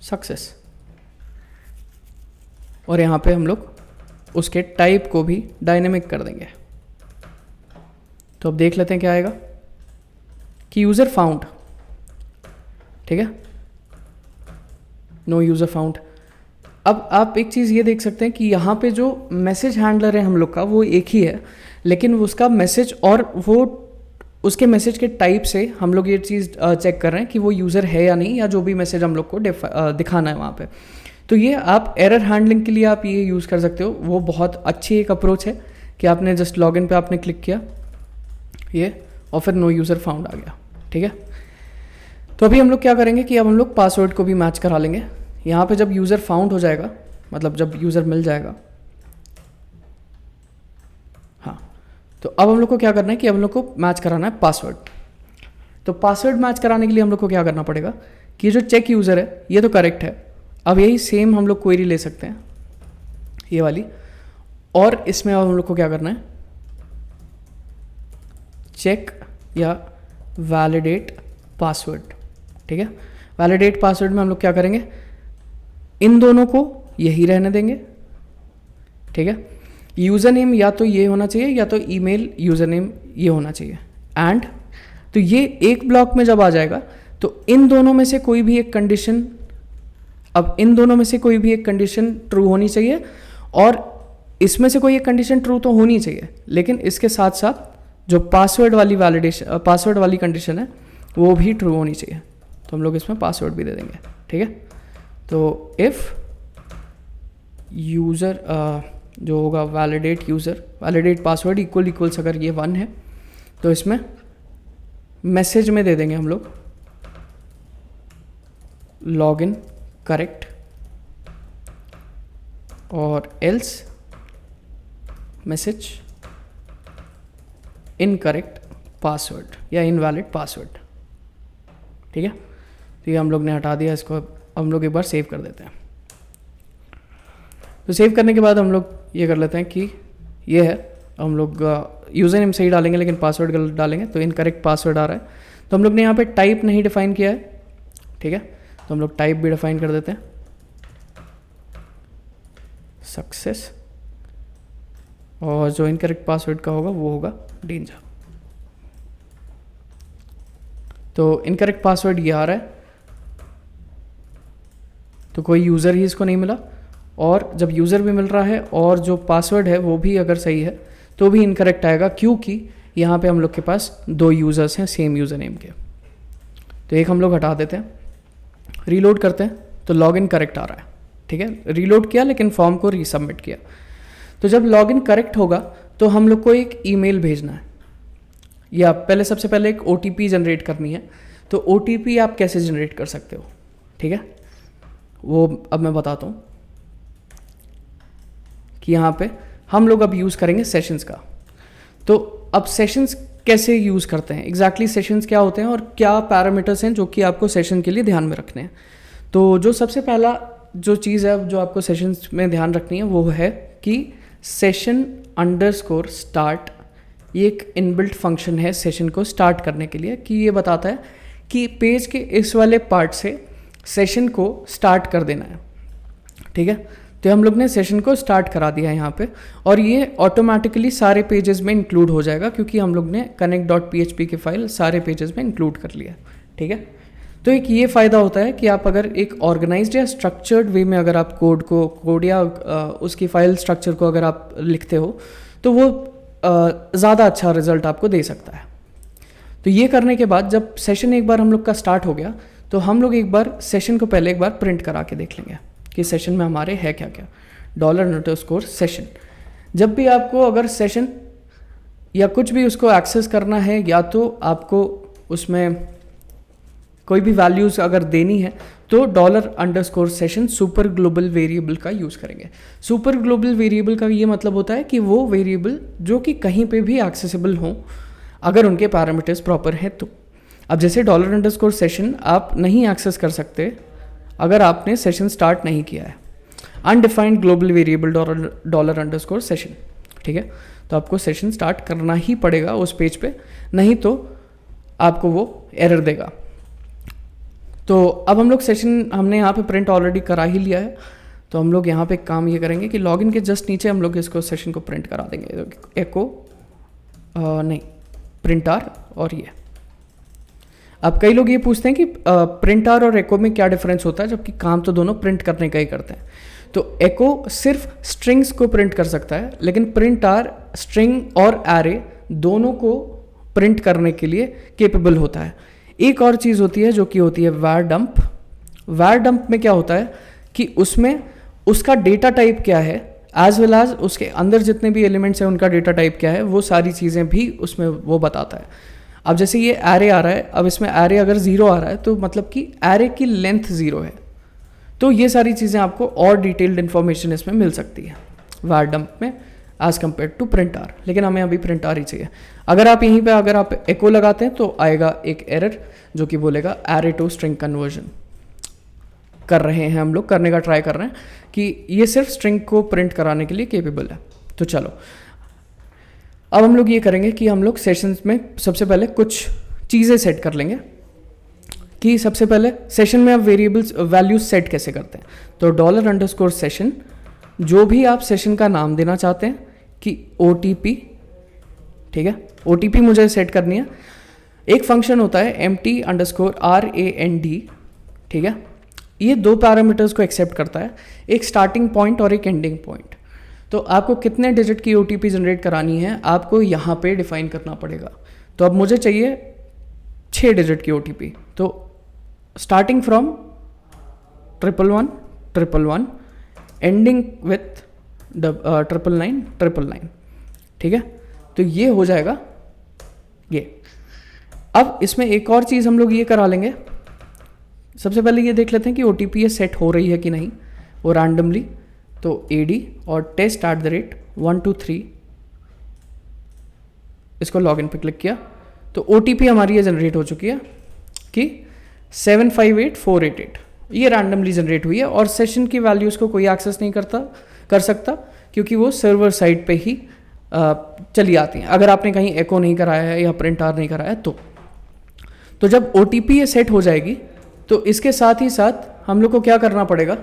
success. और यहाँ पे हम लोग उसके टाइप को भी डायनेमिक कर देंगे। तो अब देख लेते हैं क्या आएगा कि यूज़र फाउंड। ठीक है, नो यूज़र फाउंड। अब आप एक चीज़ ये देख सकते हैं कि यहाँ पे जो मैसेज हैंडलर है हम लोग का वो एक ही है, लेकिन उसका मैसेज और वो उसके मैसेज के टाइप से हम लोग ये चीज़ चेक कर रहे हैं कि वो यूज़र है या नहीं, या जो भी मैसेज हम लोग को दिखाना है वहाँ पे। तो तो ये आप एरर हैंडलिंग के लिए आप ये यूज़ कर सकते हो। वो बहुत अच्छी एक अप्रोच है कि आपने जस्ट लॉगिन पे आपने क्लिक किया ये, और फिर नो यूज़र फाउंड आ गया। ठीक है, तो अभी हम लोग क्या करेंगे कि अब हम लोग पासवर्ड को भी मैच करा लेंगे। यहाँ पे जब यूज़र फाउंड हो जाएगा, मतलब जब यूज़र मिल जाएगा, हाँ, तो अब हम लोग को क्या करना है कि अब हम लोग को मैच कराना है पासवर्ड। तो पासवर्ड मैच कराने के लिए हम लोग को क्या करना पड़ेगा कि जो चेक यूज़र है ये तो करेक्ट है। अब यही सेम हम लोग क्वेरी ले सकते हैं, ये वाली, और इसमें अब हम लोग को क्या करना है, चेक या वैलिडेट पासवर्ड। ठीक है, वैलिडेट पासवर्ड में हम लोग क्या करेंगे, इन दोनों को यही रहने देंगे। ठीक है, यूज़र नेम या तो ये होना चाहिए या तो ईमेल यूज़र नेम ये होना चाहिए। एंड तो ये एक ब्लॉक में जब आ जाएगा तो इन दोनों में से कोई भी एक कंडीशन, अब इन दोनों में से कोई भी एक कंडीशन ट्रू होनी चाहिए, और इसमें से कोई एक कंडीशन ट्रू तो होनी चाहिए, लेकिन इसके साथ साथ जो पासवर्ड वाली वैलिडेशन, पासवर्ड वाली कंडीशन है वो भी ट्रू होनी चाहिए। तो हम लोग इसमें पासवर्ड भी दे देंगे। ठीक है, तो इफ़ यूज़र जो होगा validate user validate password equals अगर ये 1 है तो इसमें मैसेज में दे देंगे हम लोग लॉगिन करेक्ट, और एल्स मैसेज इनकरेक्ट पासवर्ड या इनवैलिड पासवर्ड। ठीक है, तो ये हम लोग ने हटा दिया, इसको हम लोग एक बार सेव कर देते हैं। तो सेव करने के बाद हम लोग ये कर लेते हैं कि ये है, हम लोग यूज़र नेम सही डालेंगे लेकिन पासवर्ड गलत डालेंगे, तो इनकरेक्ट पासवर्ड आ रहा है। तो हम लोग ने यहाँ पे टाइप नहीं डिफाइन किया है। ठीक है, तो हम लोग टाइप भी डिफाइन कर देते हैं, सक्सेस, और जो इनकरेक्ट पासवर्ड का होगा वो होगा डेंजर। तो इनकरेक्ट पासवर्ड ये आ रहा है, तो कोई यूज़र ही इसको नहीं मिला, और जब यूज़र भी मिल रहा है और जो पासवर्ड है वो भी अगर सही है तो भी इनकरेक्ट आएगा, क्योंकि यहाँ पे हम लोग के पास 2 यूज़र्स हैं सेम यूज़र नेम के। तो एक हम लोग हटा देते हैं, रीलोड करते हैं तो लॉगिन करेक्ट आ रहा है। ठीक है, रीलोड किया लेकिन फॉर्म को रीसबमिट किया। तो जब लॉगिन करेक्ट होगा तो हम लोग को एक ईमेल भेजना है, या पहले सबसे पहले एक OTP जनरेट करनी है। तो OTP आप कैसे जनरेट कर सकते हो, ठीक है, वो अब मैं बताता हूँ कि यहाँ पे हम लोग अब यूज़ करेंगे सेशंस का। तो अब सेशंस कैसे यूज़ करते हैं, एग्जैक्टली सेशंस क्या होते हैं और क्या पैरामीटर्स हैं जो कि आपको सेशन के लिए ध्यान में रखने हैं। तो जो सबसे पहला जो चीज़ है जो आपको सेशंस में ध्यान रखनी है वो है कि सेशन अंडरस्कोर स्टार्ट, ये एक इनबिल्ट फंक्शन है सेशन को स्टार्ट करने के लिए, कि ये बताता है कि पेज के इस वाले पार्ट से सेशन को स्टार्ट कर देना है। ठीक है, तो हम लोग ने सेशन को स्टार्ट करा दिया है यहाँ पे, और ये ऑटोमेटिकली सारे पेजेस में इंक्लूड हो जाएगा क्योंकि हम लोग ने connect.php की फाइल सारे पेजेस में इंक्लूड कर लिया। ठीक है, तो एक ये फ़ायदा होता है कि आप अगर एक ऑर्गेनाइज्ड या स्ट्रक्चर्ड वे में अगर आप कोड या उसकी फाइल स्ट्रक्चर को अगर आप लिखते हो तो वो ज़्यादा अच्छा रिजल्ट आपको दे सकता है। तो ये करने के बाद जब सेशन एक बार हम लोग का स्टार्ट हो गया तो हम लोग एक बार सेशन को पहले एक बार प्रिंट करा के देख लेंगे कि सेशन में हमारे है क्या क्या। $_session, जब भी आपको अगर सेशन या कुछ भी उसको एक्सेस करना है या तो आपको उसमें कोई भी वैल्यूज़ अगर देनी है तो $_session सुपर ग्लोबल वेरिएबल का यूज़ करेंगे। सुपर ग्लोबल वेरिएबल का ये मतलब होता है कि वो वेरिएबल जो कि कहीं पे भी एक्सेसिबल हों अगर उनके पैरामीटर्स प्रॉपर हैं तो। अब जैसे $_session आप नहीं एक्सेस कर सकते अगर आपने सेशन स्टार्ट नहीं किया है। अनडिफाइंड ग्लोबल वेरिएबल $_session, ठीक है, तो आपको सेशन स्टार्ट करना ही पड़ेगा उस पेज पे, नहीं तो आपको वो एरर देगा। तो अब हम लोग सेशन हमने यहाँ पे प्रिंट ऑलरेडी करा ही लिया है, तो हम लोग यहाँ पे काम ये करेंगे कि लॉगिन के जस्ट नीचे हम लोग इसको सेशन को प्रिंट करा देंगे, एको नहीं प्रिंट आर। और ये अब कई लोग ये पूछते हैं कि प्रिंट आर और एको में क्या डिफरेंस होता है, जबकि काम तो दोनों प्रिंट करने का ही करते हैं। तो एको सिर्फ स्ट्रिंग्स को प्रिंट कर सकता है, लेकिन प्रिंट आर स्ट्रिंग और एरे दोनों को प्रिंट करने के लिए केपेबल होता है। एक और चीज़ होती है जो कि होती है var dump। var dump में क्या होता है कि उसमें उसका डेटा टाइप क्या है, एज वेल एज उसके अंदर जितने भी एलिमेंट्स हैं उनका डेटा टाइप क्या है, वो सारी चीज़ें भी उसमें वो बताता है। अब जैसे ये एरे आ रहा है, अब इसमें एरे अगर 0 आ रहा है तो मतलब कि एरे की लेंथ 0 है। तो ये सारी चीज़ें आपको और डिटेल्ड इन्फॉर्मेशन इसमें मिल सकती है var dump में as compare to print R, लेकिन हमें अभी प्रिंट आर ही चाहिए। अगर आप यहीं पे अगर आप एको लगाते हैं तो आएगा एक एरर जो कि बोलेगा एरे टू स्ट्रिंग कन्वर्जन कर रहे हैं हम लोग, करने का ट्राई कर रहे हैं कि ये सिर्फ स्ट्रिंग को प्रिंट कराने के लिए केपेबल है। तो चलो अब हम लोग ये करेंगे कि हम लोग सेशंस में सबसे पहले कुछ चीज़ें सेट कर लेंगे कि सबसे पहले सेशन में आप वेरिएबल्स वैल्यूज सेट कैसे करते हैं। तो $_सेशन जो भी आप सेशन का नाम देना चाहते हैं कि OTP, ठीक है, OTP मुझे सेट करनी है। एक फंक्शन होता है empty_rand, ठीक है, ये 2 पैरामीटर्स को एक्सेप्ट करता है, एक स्टार्टिंग पॉइंट और एक एंडिंग पॉइंट। तो आपको कितने डिजिट की OTP जनरेट करानी है आपको यहाँ पे डिफाइन करना पड़ेगा। तो अब मुझे चाहिए 6 डिजिट की OTP, तो स्टार्टिंग फ्रॉम 11111 एंडिंग विथ 99999, ठीक है। तो ये हो जाएगा ये। अब इसमें एक और चीज़ हम लोग ये करा लेंगे, सबसे पहले ये देख लेते हैं कि OTP ये सेट हो रही है कि नहीं वो रैंडमली। तो AD और test@123 इसको लॉगिन पे क्लिक किया तो OTP हमारी ये जनरेट हो चुकी है कि 758488, ये रैंडमली जनरेट हुई है और सेशन की वैल्यूज़ को कोई एक्सेस नहीं कर सकता क्योंकि वो सर्वर साइड पे ही चली आती हैं अगर आपने कहीं एको नहीं कराया है या प्रिंट आर नहीं कराया है तो जब OTP ये सेट हो जाएगी तो इसके साथ ही साथ हम लोग को क्या करना पड़ेगा,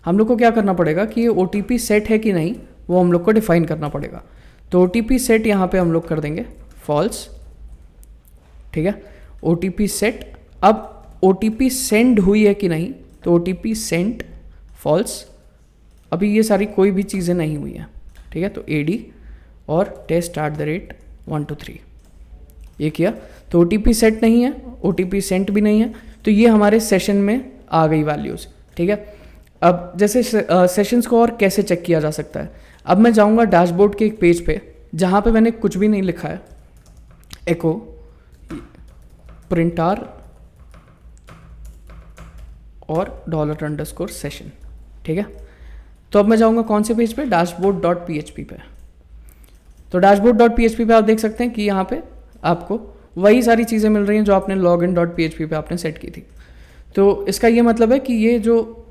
हम लोग को क्या करना पड़ेगा कि ये OTP सेट है कि नहीं वो हम लोग को डिफाइन करना पड़ेगा। तो OTP सेट यहाँ पे हम लोग कर देंगे फॉल्स, ठीक है, OTP सेट। अब OTP सेंड हुई है कि नहीं तो OTP सेंट फॉल्स, अभी ये सारी कोई भी चीज़ें नहीं हुई हैं, ठीक है। तो AD और test@123 ये किया तो OTP सेट नहीं है, OTP सेंट भी नहीं है, तो ये हमारे सेशन में आ गई वैल्यूज़, ठीक है। अब जैसे सेशंस को और कैसे चेक किया जा सकता है, अब मैं जाऊंगा डैशबोर्ड के एक पेज पे जहाँ पे मैंने कुछ भी नहीं लिखा है, एको प्रिंट आर और $_सेशन, ठीक है। तो अब मैं जाऊंगा कौन से पेज पे, dashboard.php पे। तो dashboard.php पे आप देख सकते हैं कि यहाँ पे आपको वही सारी चीज़ें मिल रही हैं जो आपने login.php पे आपने सेट की थी। तो इसका ये मतलब है कि ये जो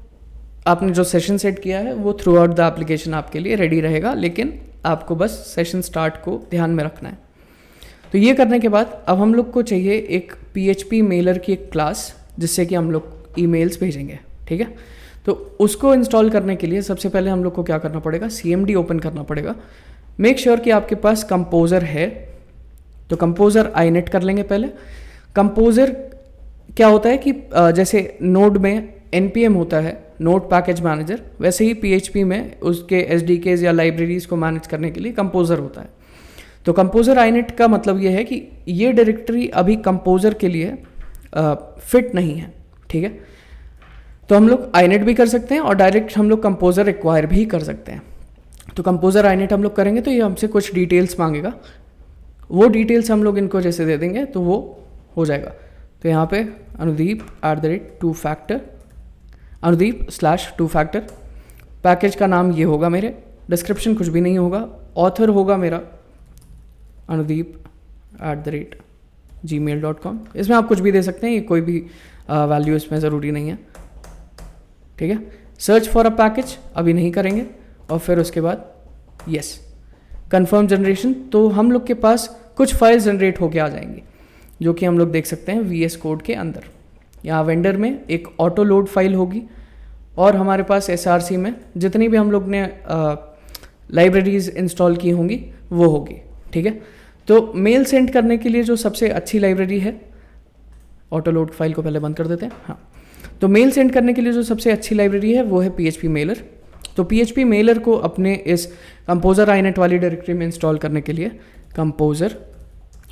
आपने जो सेशन सेट किया है वो थ्रू आउट द एप्लीकेशन आपके लिए रेडी रहेगा, लेकिन आपको बस सेशन स्टार्ट को ध्यान में रखना है। तो ये करने के बाद अब हम लोग को चाहिए एक PHP मेलर की एक क्लास जिससे कि हम लोग ईमेल्स भेजेंगे, ठीक है। तो उसको इंस्टॉल करने के लिए सबसे पहले हम लोग को क्या करना पड़ेगा, CMD ओपन करना पड़ेगा। मेक श्योर कि आपके पास कंपोज़र है, तो कंपोज़र inet कर लेंगे पहले। कंपोज़र क्या होता है कि जैसे नोड में NPM होता है, नोड पैकेज मैनेजर, वैसे ही PHP में उसके SDKs या लाइब्रेरीज़ को मैनेज करने के लिए कंपोज़र होता है। तो कंपोज़र inet का मतलब ये है कि ये डायरेक्टरी अभी कंपोज़र के लिए फिट नहीं है, ठीक है। तो हम लोग inet भी कर सकते हैं और डायरेक्ट हम लोग कंपोज़र एक्वायर भी कर सकते हैं। तो कंपोज़र inet हम लोग करेंगे तो ये हमसे कुछ डिटेल्स मांगेगा, वो डिटेल्स हम लोग इनको जैसे दे देंगे तो वो हो जाएगा। तो यहाँ पे Anudeep@2factor, Anudeep/2factor, पैकेज का नाम ये होगा, मेरे डिस्क्रिप्शन कुछ भी नहीं होगा, ऑथर होगा मेरा Anudeep@gmail.com, इसमें आप कुछ भी दे सकते हैं, ये कोई भी वैल्यू इसमें ज़रूरी नहीं है, ठीक है। सर्च फॉर अ पैकेज अभी नहीं करेंगे और फिर उसके बाद यस कंफर्म जनरेशन। तो हम लोग के पास कुछ फाइल्स जनरेट होके आ जाएंगी जो कि हम लोग देख सकते हैं VS कोड के अंदर। यहाँ वेंडर में एक ऑटो लोड फाइल होगी और हमारे पास SRC में जितनी भी हम लोग ने लाइब्रेरीज इंस्टॉल की होंगी वो होगी, ठीक है। तो मेल सेंड करने के लिए जो सबसे अच्छी लाइब्रेरी है, ऑटो लोड फाइल को पहले बंद कर देते हैं, हाँ। तो मेल सेंड करने के लिए जो सबसे अच्छी लाइब्रेरी है वो है PHP मेलर। तो PHP मेलर को अपने इस कंपोज़र inet वाली डायरेक्टरी में इंस्टॉल करने के लिए कंपोज़र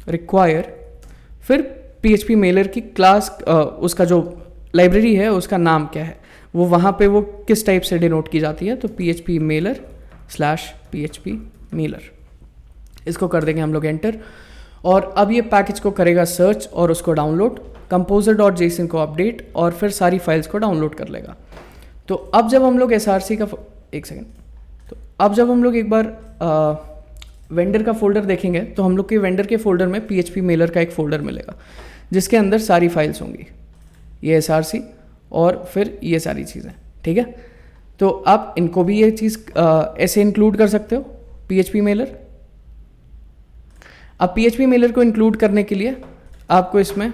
रिक्वायर, फिर PHP मेलर की क्लास, उसका जो लाइब्रेरी है उसका नाम क्या है वो वहाँ पे वो किस टाइप से डिनोट की जाती है, तो PHP Mailer slash PHP Mailer, इसको कर देंगे हम लोग एंटर। और अब ये पैकेज को करेगा सर्च और उसको डाउनलोड, composer.json को अपडेट और फिर सारी फाइल्स को डाउनलोड कर लेगा। तो अब जब हम लोग SRC का एक सेकेंड, तो अब जब हम लोग एक बार वेंडर का फोल्डर देखेंगे तो हम लोग के वेंडर के फोल्डर में PHP मेलर का एक फोल्डर मिलेगा जिसके अंदर सारी फाइल्स होंगी, ये SRC और फिर ये सारी चीज़ें, ठीक है। तो आप इनको भी ये चीज़ ऐसे इंक्लूड कर सकते हो PHP मेलर। अब PHP मेलर को इंक्लूड करने के लिए आपको इसमें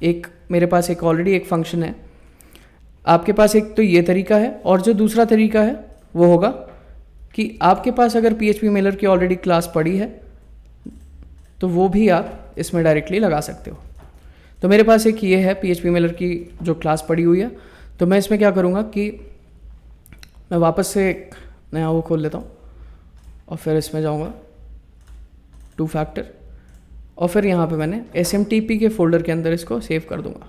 एक, मेरे पास एक ऑलरेडी एक फंक्शन है, आपके पास एक तो ये तरीका है और जो दूसरा तरीका है वो होगा कि आपके पास अगर PHP मेलर की ऑलरेडी क्लास पड़ी है तो वो भी आप इसमें डायरेक्टली लगा सकते हो। तो मेरे पास एक ये है PHP मेलर की जो क्लास पड़ी हुई है, तो मैं इसमें क्या करूँगा कि मैं वापस से एक नया वो खोल लेता हूँ और फिर इसमें जाऊँगा 2 फैक्टर और फिर यहाँ पे मैंने SMTP के फोल्डर के अंदर इसको सेव कर दूँगा,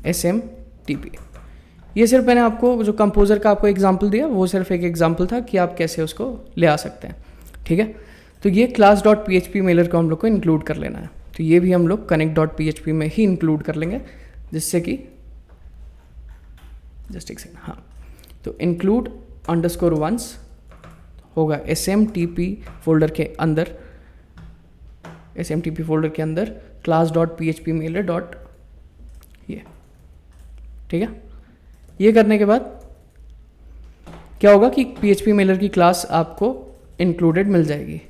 SMTP। ये सिर्फ मैंने आपको जो कंपोजर का आपको एग्जांपल दिया वो सिर्फ एक एग्जांपल था कि आप कैसे उसको ले आ सकते हैं, ठीक है। तो ये class.php मेलर को हम लोग को इंक्लूड कर लेना है, तो ये भी हम लोग connect.php में ही इंक्लूड कर लेंगे, जिससे कि जस्ट एक सेकेंड, हाँ, तो इंक्लूड अंडरस्कोर वंस होगा SMTP फोल्डर के अंदर, SMTP फोल्डर के अंदर class.php मेलर डॉट ये, ठीक है। ये करने के बाद क्या होगा कि PHP मेलर की क्लास आपको इंक्लूडेड मिल जाएगी।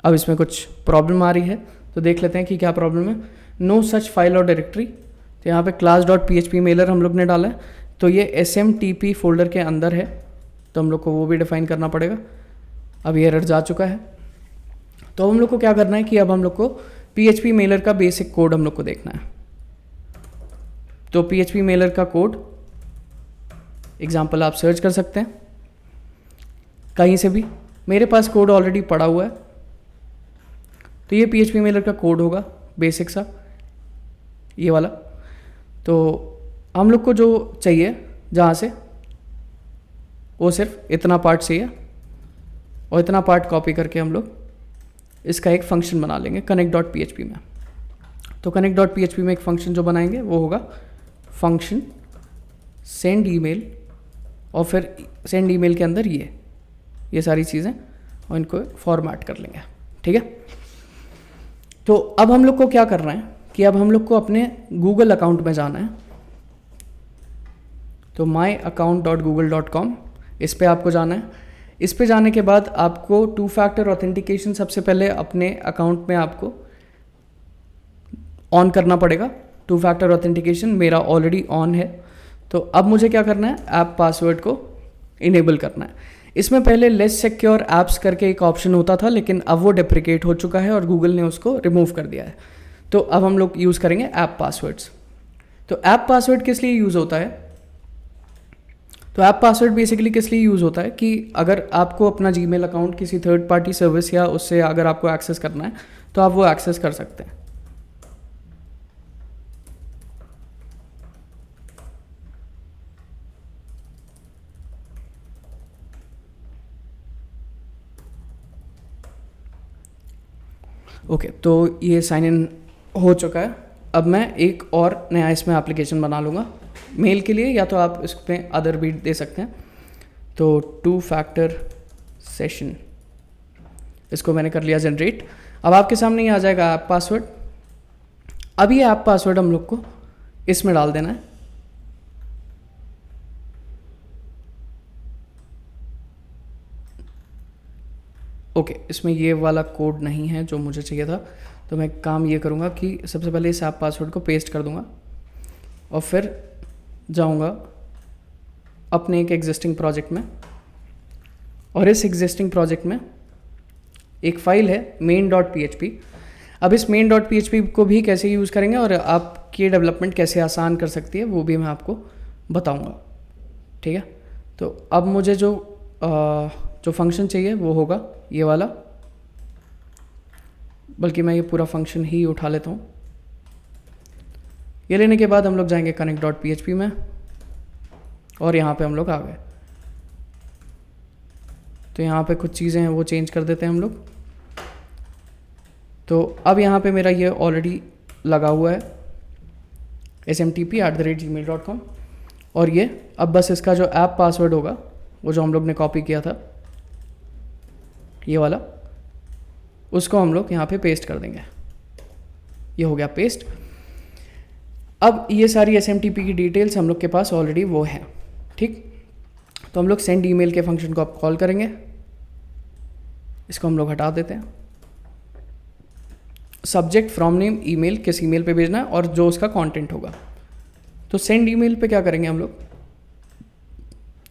अब इसमें कुछ प्रॉब्लम आ रही है तो देख लेते हैं कि क्या प्रॉब्लम है। नो सच फाइल और डायरेक्टरी, तो यहाँ पे class.php मेलर हम लोग ने डाला है, तो ये SMTP फोल्डर के अंदर है, तो हम लोग को वो भी डिफाइन करना पड़ेगा। अब ये एरर जा चुका है, तो हम लोग को क्या करना है कि अब हम लोग को PHP मेलर का बेसिक कोड हम लोग को देखना है। तो PHP मेलर का कोड एग्जाम्पल आप सर्च कर सकते हैं कहीं से भी, मेरे पास कोड ऑलरेडी पड़ा हुआ है, तो ये PHP मेलर का कोड होगा बेसिक सा, ये वाला। तो हम लोग को जो चाहिए जहाँ से, वो सिर्फ इतना पार्ट चाहिए और इतना पार्ट कॉपी करके हम लोग इसका एक फंक्शन बना लेंगे connect.php में। तो connect.php में एक फंक्शन जो बनाएंगे वो होगा फंक्शन सेंड ईमेल, और फिर सेंड ईमेल के अंदर ये सारी चीज़ें और इनको फॉर्मेट कर लेंगे, ठीक है। तो अब हम लोग को क्या करना है कि अब हम लोग को अपने गूगल अकाउंट में जाना है, तो myaccount.google.com इस पे आपको जाना है। इस पे जाने के बाद आपको 2 फैक्टर ऑथेंटिकेशन सबसे पहले अपने अकाउंट में आपको ऑन करना पड़ेगा। 2 फैक्टर ऑथेंटिकेशन मेरा ऑलरेडी ऑन है, तो अब मुझे क्या करना है, ऐप पासवर्ड को इनेबल करना है। इसमें पहले लेस सिक्योर ऐप्स करके एक ऑप्शन होता था, लेकिन अब वो डेप्रिकेट हो चुका है और गूगल ने उसको रिमूव कर दिया है। तो अब हम लोग यूज़ करेंगे ऐप पासवर्ड्स। तो ऐप पासवर्ड किस लिए यूज़ होता है, तो ऐप पासवर्ड बेसिकली किस लिए यूज़ होता है कि अगर आपको अपना जीमेल अकाउंट किसी थर्ड पार्टी सर्विस या उससे अगर आपको एक्सेस करना है तो आप वो एक्सेस कर सकते हैं। ओके, तो ये साइन इन हो चुका है। अब मैं एक और नया इसमें एप्लीकेशन बना लूँगा मेल के लिए, या तो आप इसमें अदर भी दे सकते हैं। तो 2 फैक्टर सेशन, इसको मैंने कर लिया जनरेट। अब आपके सामने ये आ जाएगा ऐप पासवर्ड। अब ये ऐप पासवर्ड हम लोग को इसमें डाल देना है। ओके, इसमें ये वाला कोड नहीं है जो मुझे चाहिए था, तो मैं काम ये करूँगा कि सबसे पहले इस ऐप पासवर्ड को पेस्ट कर दूँगा और फिर जाऊँगा अपने एक एग्जिस्टिंग प्रोजेक्ट में, और इस एग्जिस्टिंग प्रोजेक्ट में एक फ़ाइल है main.php। अब इस main.php को भी कैसे यूज़ करेंगे और आपकी डेवलपमेंट कैसे आसान कर सकती है वो भी मैं आपको बताऊँगा, ठीक है। तो अब मुझे जो फंक्शन चाहिए वो होगा ये वाला, बल्कि मैं ये पूरा फंक्शन ही उठा लेता हूँ। ये लेने के बाद हम लोग जाएंगे connect.php में और यहाँ पे हम लोग आ गए। तो यहाँ पे कुछ चीज़ें हैं वो चेंज कर देते हैं हम लोग। तो अब यहाँ पे मेरा ये ऑलरेडी लगा हुआ है smtp@gmail.com और ये अब बस इसका जो ऐप पासवर्ड होगा वो जो हम लोग ने कॉपी किया था ये वाला, उसको हम लोग यहाँ पे पेस्ट कर देंगे। ये हो गया पेस्ट। अब ये सारी SMTP की डिटेल्स हम लोग के पास ऑलरेडी वो है, ठीक। तो हम लोग सेंड ईमेल के फंक्शन को अब कॉल करेंगे। इसको हम लोग हटा देते हैं। सब्जेक्ट फ्रॉम नेम ईमेल, किस ईमेल पे भेजना है और जो उसका कंटेंट होगा। तो सेंड ईमेल पे क्या करेंगे हम लोग,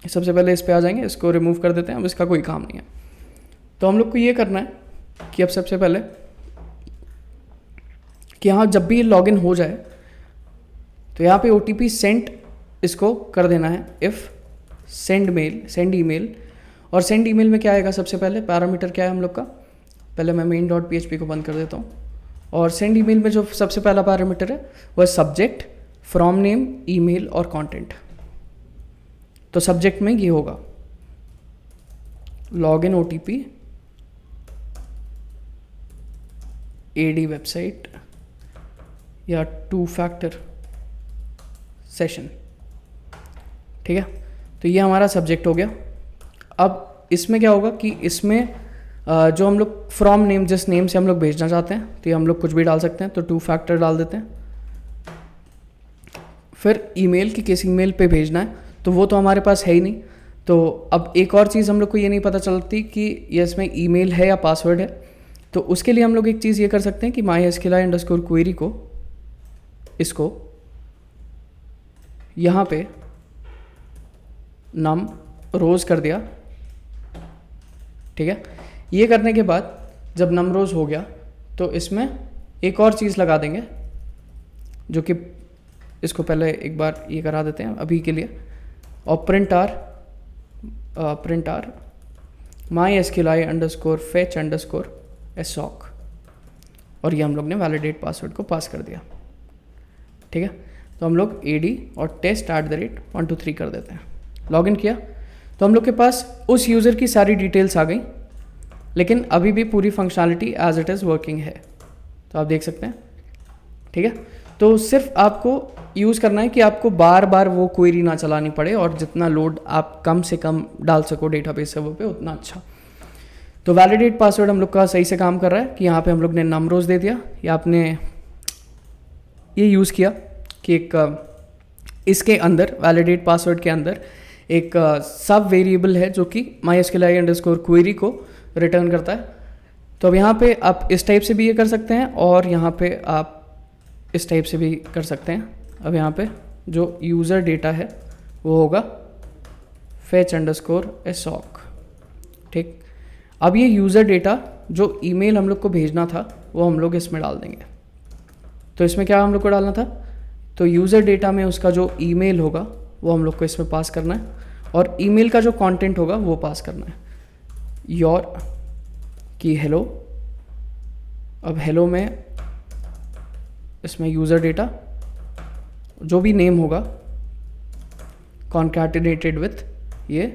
सबसे पहले इस पे आ जाएंगे, इसको रिमूव कर देते हैं, अब इसका कोई काम नहीं है। तो हम लोग को ये करना है कि अब सबसे पहले कि यहाँ जब भी लॉगिन हो जाए तो यहाँ पे OTP सेंड इसको कर देना है इफ़ सेंड ईमेल। और सेंड ईमेल में क्या आएगा, सबसे पहले पैरामीटर क्या है हम लोग का, पहले मैं main.php को बंद कर देता हूँ। और सेंड ईमेल में जो सबसे पहला पैरामीटर है वो है सब्जेक्ट फ्रॉम नेम ईमेल और कंटेंट। तो सब्जेक्ट में ये होगा लॉगिन OTP AD वेबसाइट या 2 फैक्टर सेशन, ठीक है। तो ये हमारा सब्जेक्ट हो गया। अब इसमें क्या होगा कि इसमें जो हम लोग फ्रॉम नेम, जिस नेम से हम लोग भेजना चाहते हैं, तो ये हम लोग कुछ भी डाल सकते हैं। तो 2 फैक्टर डाल देते हैं। फिर ईमेल की किस ईमेल पे भेजना है, तो वो तो हमारे पास है ही नहीं। तो अब एक और चीज़ हम लोग को ये नहीं पता चलती कि ये इसमें ईमेल है या पासवर्ड है। तो उसके लिए हम लोग एक चीज़ ये कर सकते हैं कि mysqli_query को इसको यहाँ पे नम रोज़ कर दिया, ठीक है। ये करने के बाद जब नम रोज़ हो गया तो इसमें एक और चीज़ लगा देंगे, जो कि इसको पहले एक बार ये करा देते हैं अभी के लिए। और प्रिंट आर mysqli_fetch_assoc और ये हम लोग ने वैलिडेट पासवर्ड को पास कर दिया, ठीक है। तो हम लोग AD और test@123 कर देते हैं। लॉगिन किया तो हम लोग के पास उस यूज़र की सारी डिटेल्स आ गई, लेकिन अभी भी पूरी functionality as it is working है। तो आप देख सकते हैं, ठीक है। तो सिर्फ आपको यूज़ करना है कि आपको बार बार वो क्वेरी ना चलानी पड़े और जितना लोड आप कम से कम डाल सको डेटाबेस सर्वर पे उतना अच्छा। तो वैलिडेट पासवर्ड हम लोग का सही से काम कर रहा है कि यहाँ पे हम लोग ने नम रोज़ दे दिया, या आपने ये यूज़ किया कि एक इसके अंदर वैलिडेट पासवर्ड के अंदर एक सब वेरिएबल है जो कि mysqli_query को रिटर्न करता है। तो अब यहाँ पे आप इस टाइप से भी ये कर सकते हैं और यहाँ पे आप इस टाइप से भी कर सकते हैं। अब यहाँ पे जो यूज़र डेटा है वो होगा fetch_assoc, ठीक। अब ये यूज़र डेटा जो ईमेल हम लोग को भेजना था वो हम लोग इसमें डाल देंगे। तो इसमें क्या हम लोग को डालना था, तो यूज़र डेटा में उसका जो ईमेल होगा वो हम लोग को इसमें पास करना है और ईमेल का जो कंटेंट होगा वो पास करना है। योर की हेलो, अब हेलो में इसमें यूज़र डेटा जो भी नेम होगा कॉन्कैटिनेटेड विथ ये।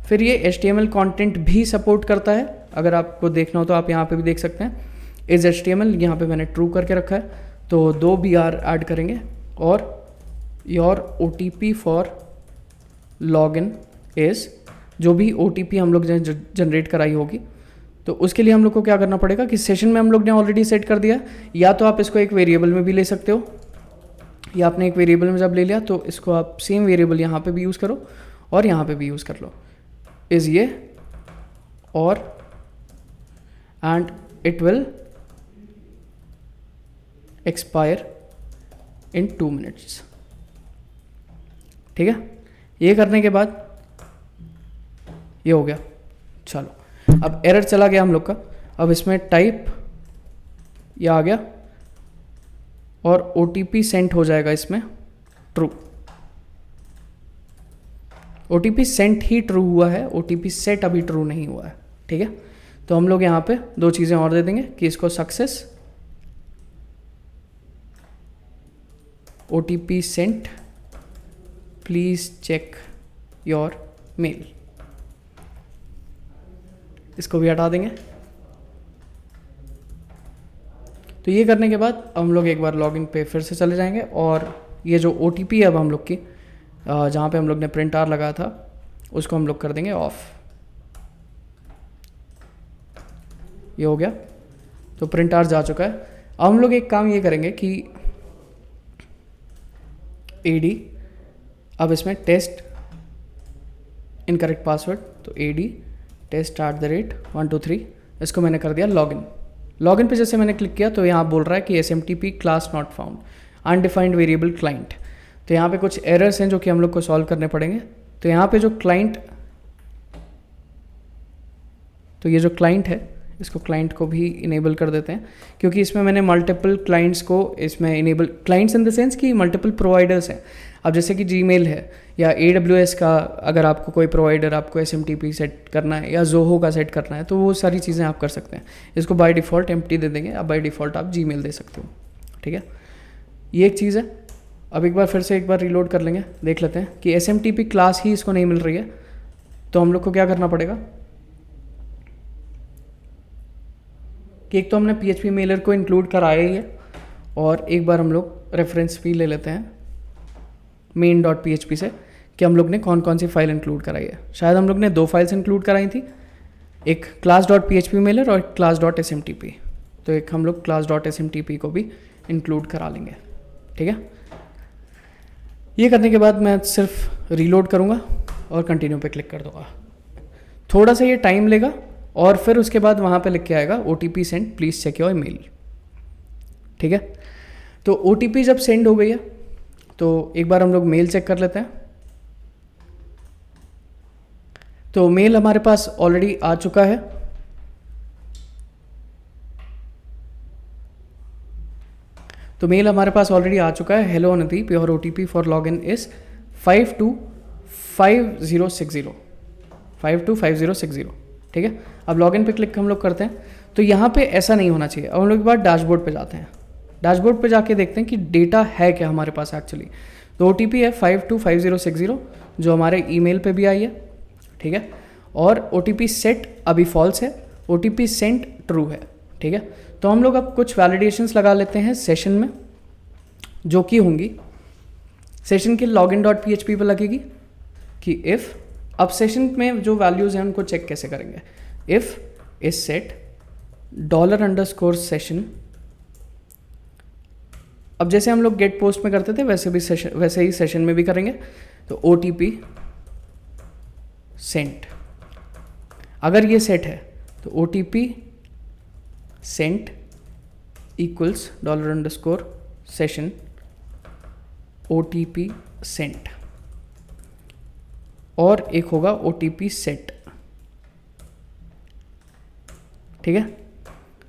फिर ये HTML कंटेंट भी सपोर्ट करता है, अगर आपको देखना हो तो आप यहाँ पे भी देख सकते हैं। इज HTML यहाँ पे मैंने ट्रू करके रखा है, तो 2 BR ऐड करेंगे। और your OTP for login is, जो भी OTP हम लोग जनरेट कराई होगी, तो उसके लिए हम लोग को क्या करना पड़ेगा कि सेशन में हम लोग ने ऑलरेडी सेट कर दिया। या तो आप इसको एक वेरिएबल में भी ले सकते हो, या आपने एक वेरिएबल में जब ले लिया तो इसको आप सेम वेरिएबल यहाँ पे भी यूज़ करो और यहाँ पे भी यूज़ कर लो। इज़ ये और and it will expire in 2 minutes, ठीक है। ये करने के बाद ये हो गया। चलो अब एरर चला गया हम लोग का। अब इसमें टाइप ये आ गया और OTP सेंट हो जाएगा इसमें ट्रू। OTP सेंट ही ट्रू हुआ है, OTP सेट अभी ट्रू नहीं हुआ है, ठीक है। तो हम लोग यहाँ पे 2 चीज़ें और दे देंगे कि इसको success OTP sent, please check your mail. इसको भी हटा देंगे। तो ये करने के बाद हम लोग एक बार लॉगिन पे फिर से चले जाएंगे और ये जो OTP है अब हम लोग की जहाँ पे हम लोग ने प्रिंट आर लगाया था उसको हम लोग कर देंगे ऑफ। ये हो गया, तो प्रिंट आर जा चुका है। अब हम लोग एक काम ये करेंगे कि AD, अब इसमें टेस्ट इनकरेक्ट पासवर्ड, तो AD test@123, इसको मैंने कर दिया लॉगिन। लॉगिन पे जैसे मैंने क्लिक किया तो यहाँ बोल रहा है कि SMTP class not found, undefined variable client. तो यहाँ पे कुछ एरर्स हैं जो कि हम लोग को सॉल्व करने पड़ेंगे। तो यहाँ पे जो क्लाइंट, तो ये जो क्लाइंट है इसको क्लाइंट को भी इनेबल कर देते हैं, क्योंकि इसमें मैंने मल्टीपल क्लाइंट्स को इसमें enable, clients in the sense कि मल्टीपल प्रोवाइडर्स हैं। अब जैसे कि Gmail है या AWS का, अगर आपको कोई प्रोवाइडर आपको SMTP सेट करना है या Zoho का सेट करना है तो वो सारी चीज़ें आप कर सकते हैं। इसको बाय डिफ़ॉल्ट एम्प्टी दे देंगे, अब बाय डिफ़ॉल्ट आप Gmail दे सकते हो। ठीक है, ये एक चीज़ है। अब एक बार फिर से एक बार रीलोड कर लेंगे, देख लेते हैं कि SMTP क्लास ही इसको नहीं मिल रही है। तो हम लोग को क्या करना पड़ेगा कि एक तो हमने PHP मेलर को इंक्लूड कराया ही है, और एक बार हम लोग रेफरेंस भी ले लेते हैं main.php से कि हम लोग ने कौन कौन सी फाइल इंक्लूड कराई है। शायद हम लोग ने 2 फाइल्स इंक्लूड कराई थी, एक class.php मेलर और एक class.smtp। तो एक हम लोग class.smtp को भी इंक्लूड करा लेंगे। ठीक है, ये करने के बाद मैं सिर्फ रीलोड करूँगा और कंटिन्यू पे क्लिक कर दूँगा। थोड़ा सा ये टाइम लेगा और फिर उसके बाद वहाँ पे लिख के आएगा OTP send, please check your mail. ठीक है, तो OTP जब सेंड हो गई है तो एक बार हम लोग मेल चेक कर लेते हैं। तो मेल हमारे पास ऑलरेडी आ चुका है। तो मेल हमारे पास ऑलरेडी आ चुका है, hello Anudeep, your OTP for login is 525060। ठीक है, अब लॉगिन पे क्लिक हम लोग करते हैं। तो यहाँ पे ऐसा नहीं होना चाहिए। अब हम लोग एक बार डैशबोर्ड पे जाते हैं। डैशबोर्ड पे जाके देखते हैं कि डेटा है क्या हमारे पास एक्चुअली। तो OTP है 525060 जो हमारे ईमेल पे भी आई है। ठीक है, और OTP सेट अभी फॉल्स है, OTP सेंट ट्रू है। ठीक है, तो हम लोग अब कुछ वैलिडेशंस लगा लेते हैं सेशन में, जो कि होंगी सेशन के login.php पे लगेगी कि इफ़, अब सेशन में जो वैल्यूज़ हैं उनको चेक कैसे करेंगे। इफ़ इज सेट $_session, अब जैसे हम लोग गेट पोस्ट में करते थे वैसे ही सेशन में भी करेंगे। तो OTP सेंट, अगर ये सेट है तो OTP sent equals $_session OTP sent, और एक होगा OTP सेट। ठीक है,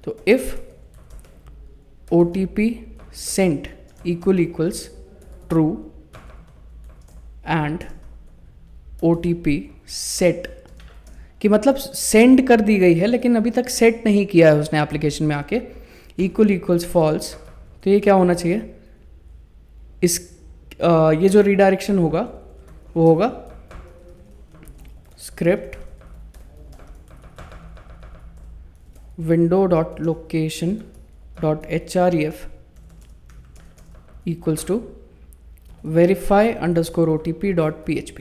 तो if OTP sent equals true and OTP set, कि मतलब सेंड कर दी गई है लेकिन अभी तक सेट नहीं किया है उसने एप्लीकेशन में आके, इक्वल्स फॉल्स, तो ये क्या होना चाहिए, इस ये जो रीडायरेक्शन होगा वो होगा script window.location.href equals to verify_otp.php।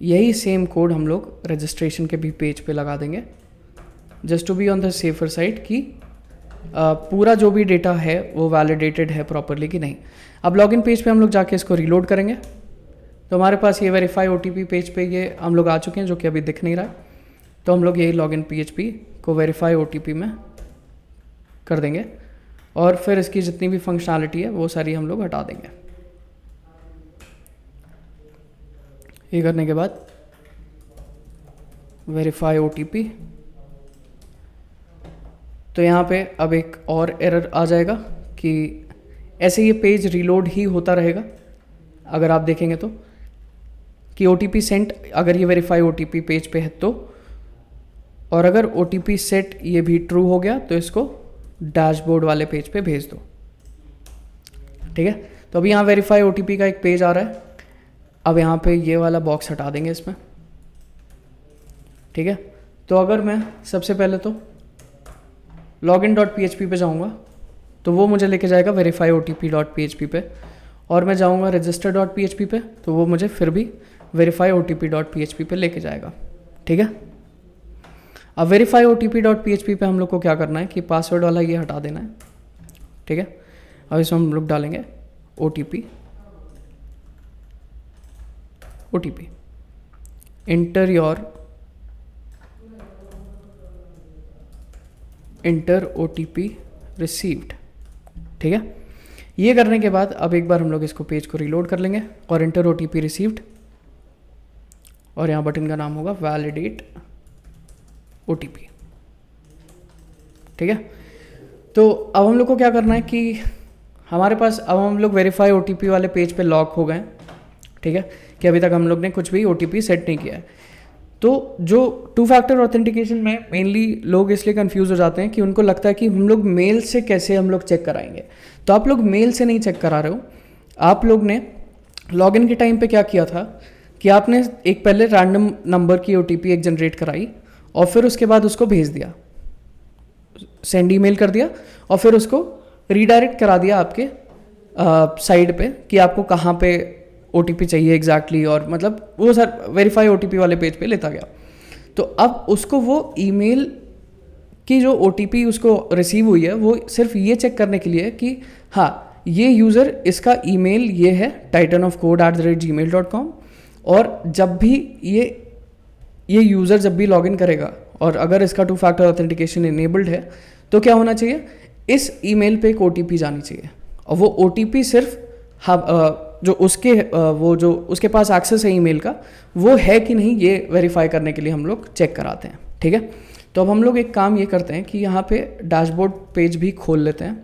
यही सेम कोड हम लोग रजिस्ट्रेशन के भी पेज पे लगा देंगे, just to be on the safer side कि पूरा जो भी डेटा है वो वैलिडेटेड है प्रॉपरली कि नहीं। अब लॉगिन पेज पे हम लोग जाके इसको रीलोड करेंगे तो हमारे पास ये वेरीफाई OTP पेज पे ये हम लोग आ चुके हैं, जो कि अभी दिख नहीं रहा है। तो हम लोग यही लॉगिन PHP को वेरीफाई OTP में कर देंगे और फिर इसकी जितनी भी फंक्शनैलिटी है वो सारी हम लोग हटा देंगे। ये करने के बाद वेरीफाई OTP, तो यहाँ पे अब एक और एरर आ जाएगा कि ऐसे ये पेज रीलोड ही होता रहेगा। अगर आप देखेंगे तो कि OTP सेंट, अगर ये वेरीफाई OTP पेज पे है तो, और अगर OTP सेट ये भी ट्रू हो गया तो इसको डैशबोर्ड वाले पेज पे भेज दो। ठीक है। तो अभी यहाँ वेरीफाई OTP का एक पेज आ रहा है। अब यहाँ पे ये वाला बॉक्स हटा देंगे इसमें, ठीक है। तो अगर मैं सबसे पहले तो login.php पे जाऊँगा तो वो मुझे लेके जाएगा वेरीफाई OTP.php पे, और मैं जाऊँगा register.php पे तो वो मुझे फिर भी वेरीफाई OTP.php पे लेके जाएगा, ठीक है। अब वेरीफाई OTP.php पे हम लोग को क्या करना है कि पासवर्ड वाला ये हटा देना है, ठीक है। अब इसमें हम लोग डालेंगे OTP इंटर OTP रिसीव्ड, ठीक है। ये करने के बाद अब एक बार हम लोग इसको पेज को रीलोड कर लेंगे और इंटर OTP रिसीव्ड, और यहाँ बटन का नाम होगा वैलिडेट OTP, ठीक है। तो अब हम लोग को क्या करना है कि हमारे पास अब हम लोग वेरीफाई OTP वाले पेज पे लॉक हो गए, ठीक है, कि अभी तक हम लोग ने कुछ भी OTP सेट नहीं किया है। तो जो 2 फैक्टर ऑथेंटिकेशन में मेनली लोग इसलिए कंफ्यूज हो जाते हैं कि उनको लगता है कि हम लोग मेल से कैसे हम लोग चेक कराएंगे। तो आप लोग मेल से नहीं चेक करा रहे हो, आप लोग ने लॉगिन के टाइम पे क्या किया था कि आपने एक पहले रैंडम नंबर की OTP एक जनरेट कराई और फिर उसके बाद उसको भेज दिया, सेंड ईमेल कर दिया, और फिर उसको रीडायरेक्ट करा दिया आपके साइड पे कि आपको कहाँ पे OTP चाहिए एग्जैक्टली, और मतलब वो सर वेरीफाई OTP वाले पेज पे लेता गया। तो अब उसको वो ईमेल की जो OTP उसको रिसीव हुई है वो सिर्फ ये चेक करने के लिए कि हाँ ये यूज़र, इसका ईमेल ये है titanofcode@gmail.com, और जब भी ये यूज़र जब भी लॉगिन करेगा और अगर इसका 2 फैक्टर ऑथेंटिकेशन इनेबल्ड है तो क्या होना चाहिए, इस ईमेल पे एक OTP जानी चाहिए, और वो OTP सिर्फ जो उसके पास एक्सेस है ईमेल का, वो है कि नहीं ये वेरीफाई करने के लिए हम लोग चेक कराते हैं, ठीक है। तो अब हम लोग एक काम ये करते हैं कि यहाँ पे डैशबोर्ड पेज भी खोल लेते हैं,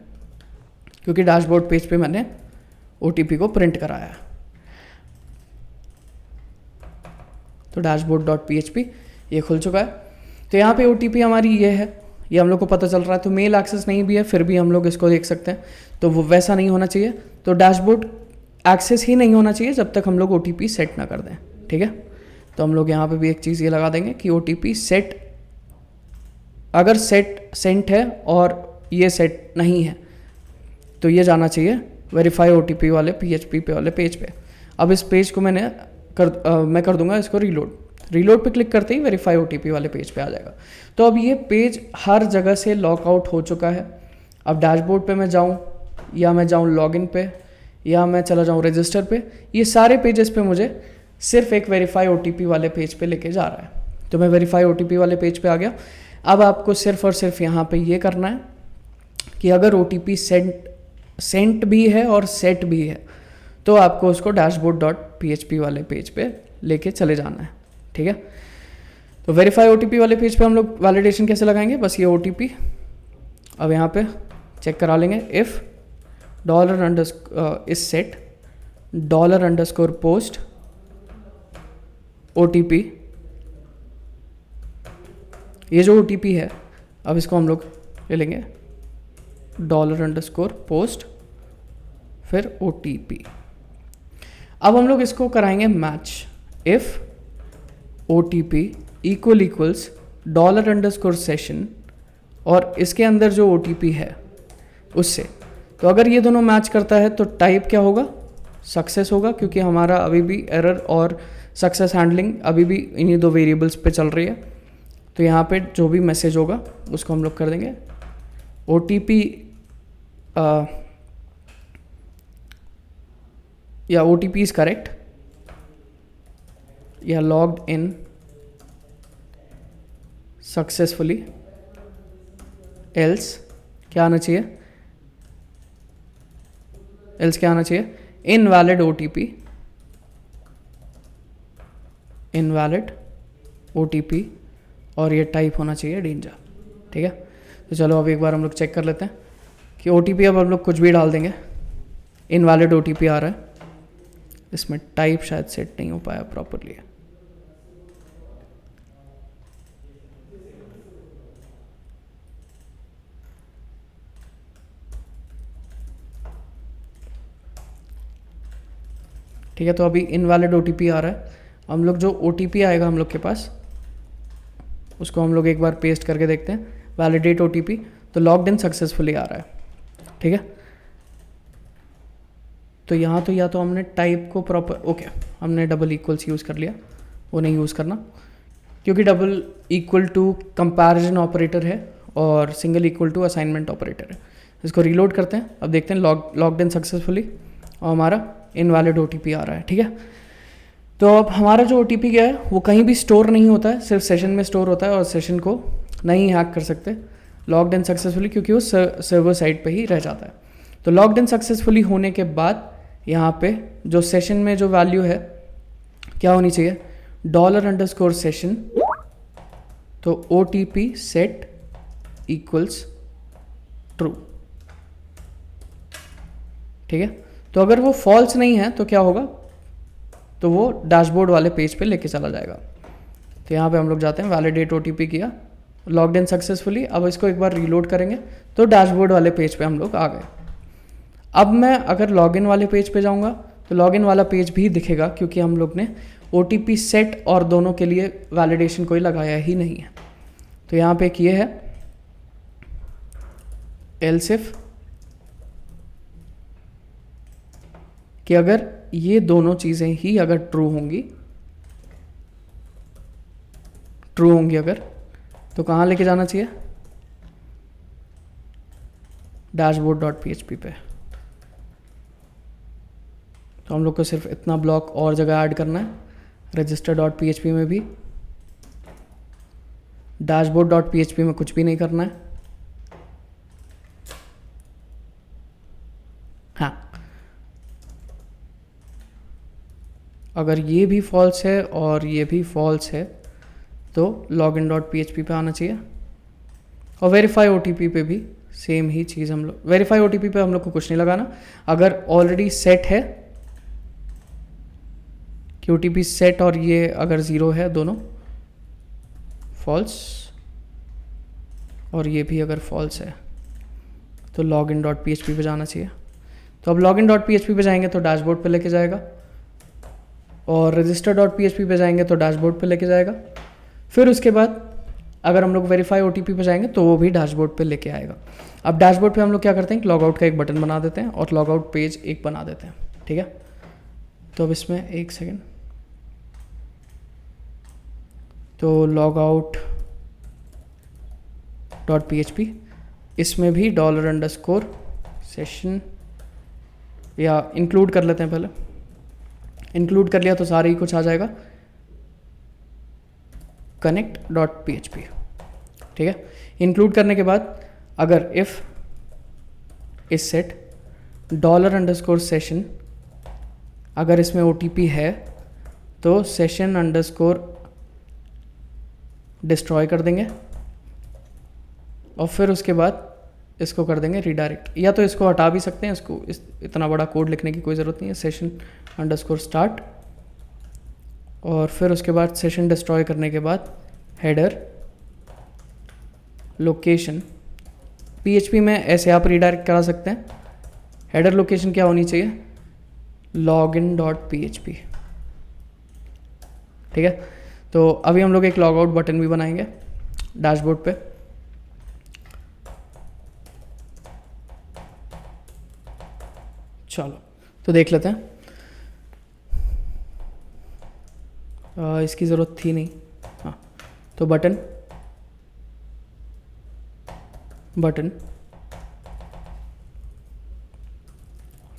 क्योंकि डैशबोर्ड पेज पे मैंने OTP को प्रिंट कराया है। तो dashboard.php ये खुल चुका है। तो यहाँ पे OTP हमारी ये है, ये हम लोग को पता चल रहा है। तो मेल एक्सेस नहीं भी है फिर भी हम लोग इसको देख सकते हैं, तो वो वैसा नहीं होना चाहिए। तो डैशबोर्ड एक्सेस ही नहीं होना चाहिए जब तक हम लोग OTP सेट ना कर दें, ठीक है। तो हम लोग यहाँ पे भी एक चीज़ ये लगा देंगे कि OTP सेट, अगर सेंट है और ये सेट नहीं है तो ये जाना चाहिए वेरीफाई OTP वाले PHP पे वाले पेज पे। अब इस पेज को मैं कर दूंगा इसको रीलोड पे क्लिक करते ही वेरीफाई OTP वाले पेज पे आ जाएगा। तो अब ये पेज हर जगह से लॉकआउट हो चुका है। अब डैशबोर्ड पे मैं जाऊँ या मैं जाऊँ लॉगिन पे या मैं चला जाऊँ रजिस्टर पे, ये सारे पेजेस पे मुझे सिर्फ एक वेरीफाई OTP वाले पेज पे लेके जा रहा है। तो मैं वेरीफाई OTP वाले पेज पे आ गया। अब आपको सिर्फ और सिर्फ यहाँ पे ये करना है कि अगर OTP सेंट भी है और सेट भी है तो आपको उसको dashboard.php वाले पेज पे लेके चले जाना है, ठीक है। तो वेरीफाई OTP वाले पेज पे हम लोग वैलिडेशन कैसे लगाएंगे, बस ये OTP अब यहाँ पे चेक करा लेंगे। इफ़ $_ is set $_ OTP, ये जो OTP है अब इसको हम लोग ले लेंगे $_ फिर OTP। अब हम लोग इसको कराएंगे मैच। इफ़ OTP इक्वल्स $_ और इसके अंदर जो OTP है उससे, तो अगर ये दोनों मैच करता है तो टाइप क्या होगा, सक्सेस होगा, क्योंकि हमारा अभी भी एरर और सक्सेस हैंडलिंग अभी भी इन्हीं 2 वेरिएबल्स पे चल रही है। तो यहाँ पे जो भी मैसेज होगा उसको हम लोग कर देंगे OTP या OTP इज करेक्ट या लॉग्ड इन सक्सेसफुली, एल्स क्या आना चाहिए, इनवैलिड OTP और ये टाइप होना चाहिए डेंजर, ठीक है। तो चलो अब एक बार हम लोग चेक कर लेते हैं कि OTP अब हम लोग कुछ भी डाल देंगे, इनवैलिड OTP आ रहा है, इसमें टाइप शायद सेट नहीं हो पाया प्रॉपरली। ठीक है। तो अभी इनवैलिड OTP आ रहा है। हम लोग जो OTP आएगा हम लोग के पास, उसको हम लोग एक बार पेस्ट करके देखते हैं, वैलिडेट OTP, तो लॉग्ड इन सक्सेसफुली आ रहा है, ठीक है। तो यहाँ तो या तो हमने टाइप को प्रॉपर, ओके, हमने डबल इक्वल्स यूज़ कर लिया, वो नहीं यूज़ करना, क्योंकि double equal to comparison operator है और single equal to assignment operator है। इसको रीलोड करते हैं, अब देखते हैं लॉग्ड इन सक्सेसफुली, और हमारा इनवैलिड OTP आ रहा है, ठीक है। तो अब हमारा जो OTP गया है वो कहीं भी स्टोर नहीं होता है, सिर्फ सेशन में स्टोर होता है और सेशन को नहीं हैक कर सकते लॉग्ड इन सक्सेसफुली, क्योंकि वो सर्वर साइड पे ही रह जाता है। तो लॉग्ड इन सक्सेसफुली होने के बाद यहाँ पे जो सेशन में जो वैल्यू है क्या होनी चाहिए, $_session, तो OTP सेट इक्वल्स ट्रू, ठीक है। तो अगर वो फॉल्स नहीं है तो क्या होगा, तो वो डैशबोर्ड वाले पेज पे लेके चला जाएगा। तो यहाँ पे हम लोग जाते हैं, वैलिडेट OTP किया, लॉग्ड इन सक्सेसफुली, अब इसको एक बार रीलोड करेंगे तो डैशबोर्ड वाले पेज पे हम लोग आ गए। अब मैं अगर लॉगिन वाले पेज पे जाऊँगा तो लॉगिन वाला पेज भी दिखेगा, क्योंकि हम लोग ने OTP सेट और दोनों के लिए वैलिडेशन कोई लगाया ही नहीं है। तो यहाँ पे एक ये है एल्स इफ, कि अगर ये दोनों चीज़ें ही अगर ट्रू होंगी अगर, तो कहाँ लेके जाना चाहिए, dashboard.php पे। तो हम लोग को सिर्फ इतना ब्लॉक और जगह ऐड करना है, register.php में भी, dashboard.php में कुछ भी नहीं करना है। हाँ, अगर ये भी फॉल्स है और ये भी फॉल्स है तो login.php पे आना चाहिए, और वेरीफाई OTP पे भी सेम ही चीज़ हम लोग, वेरीफाई OTP पे हम लोग को कुछ नहीं लगाना। अगर ऑलरेडी सेट है कि OTP सेट और ये अगर 0 है, दोनों फॉल्स, और ये भी अगर फॉल्स है तो login.php पे जाना चाहिए। तो अब login.php पे जाएंगे तो डैशबोर्ड पे लेके जाएगा, और register.php पे जाएंगे तो डैशबोर्ड पे लेके जाएगा। फिर उसके बाद अगर हम लोग वेरीफाई OTP पे जाएंगे तो वो भी डैशबोर्ड पे लेके आएगा। अब डैशबोर्ड पे हम लोग क्या करते हैं कि लॉगआउट का एक बटन बना देते हैं और लॉगआउट पेज एक बना देते हैं, ठीक है। तो अब इसमें एक सेकेंड, तो logout.php, इसमें भी $_session, या इंक्लूड कर लेते हैं, पहले इंक्लूड कर लिया तो सारे ही कुछ आ जाएगा, connect.php, ठीक है। इंक्लूड करने के बाद अगर इफ इस सेट $_session, अगर इसमें OTP है तो सेशन अंडरस्कोर डिस्ट्रॉय कर देंगे, और फिर उसके बाद इसको कर देंगे रीडायरेक्ट, या तो इसको हटा भी सकते हैं, इसको इतना बड़ा कोड लिखने की कोई ज़रूरत नहीं है, सेशन अंडरस्कोर स्टार्ट, और फिर उसके बाद सेशन डिस्ट्रॉय करने के बाद हेडर लोकेशन, PHP में ऐसे आप रीडायरेक्ट करा सकते हैं। हेडर लोकेशन क्या होनी चाहिए, login.php, ठीक है। तो अभी हम लोग एक लॉगआउट बटन भी बनाएंगे डैशबोर्ड पे। चलो तो देख लेते हैं, इसकी ज़रूरत थी नहीं, हाँ। तो button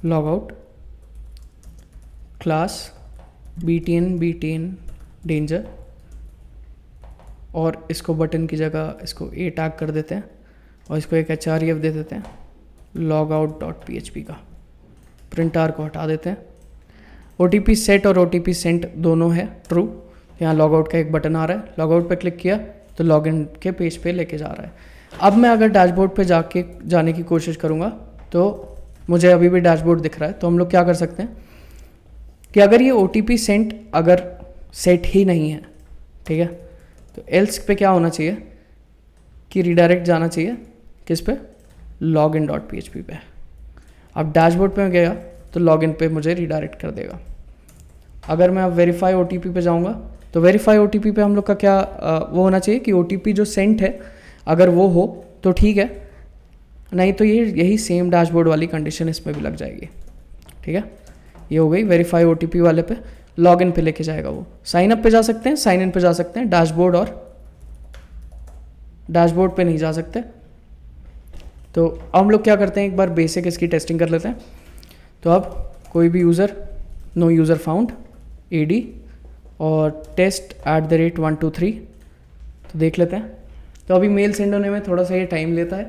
logout class btn danger, और इसको बटन की जगह इसको A टैग कर देते हैं, और इसको एक href दे देते हैं logout.php का, प्रिंटर को हटा देते हैं। OTP सेट और OTP सेंट दोनों है ट्रू। यहाँ लॉगआउट का एक बटन आ रहा है, लॉगआउट पे क्लिक किया तो लॉगिन के पेज पे लेके जा रहा है। अब मैं अगर डैशबोर्ड पे जाने की कोशिश करूँगा तो मुझे अभी भी डैशबोर्ड दिख रहा है। तो हम लोग क्या कर सकते हैं कि अगर ये OTP सेंट अगर सेट ही नहीं है, ठीक है, तो एल्स पे क्या होना चाहिए कि रीडायरेक्ट जाना चाहिए किस पे, login.php पे। अब डैशबोर्ड पे गया तो लॉगिन पे मुझे रीडायरेक्ट कर देगा, अगर मैं अब वेरीफाई OTP पे जाऊँगा तो वेरीफाई OTP पे हम लोग का क्या वो होना चाहिए कि OTP जो सेंट है अगर वो हो तो ठीक है, नहीं तो ये यही सेम डैशबोर्ड वाली कंडीशन इसमें भी लग जाएगी। ठीक है, ये हो गई वेरीफाई OTP वाले पे। लॉगिन पे लेके जाएगा वो। साइन अप पे जा सकते हैं, साइन इन पे जा सकते हैं, डैशबोर्ड और डैशबोर्ड पे नहीं जा सकते। तो अब हम लोग क्या करते हैं, एक बार बेसिक इसकी टेस्टिंग कर लेते हैं। तो अब कोई भी user, no user found AD और test@123 तो देख लेते हैं। तो अभी मेल सेंड होने में थोड़ा सा ये टाइम लेता है।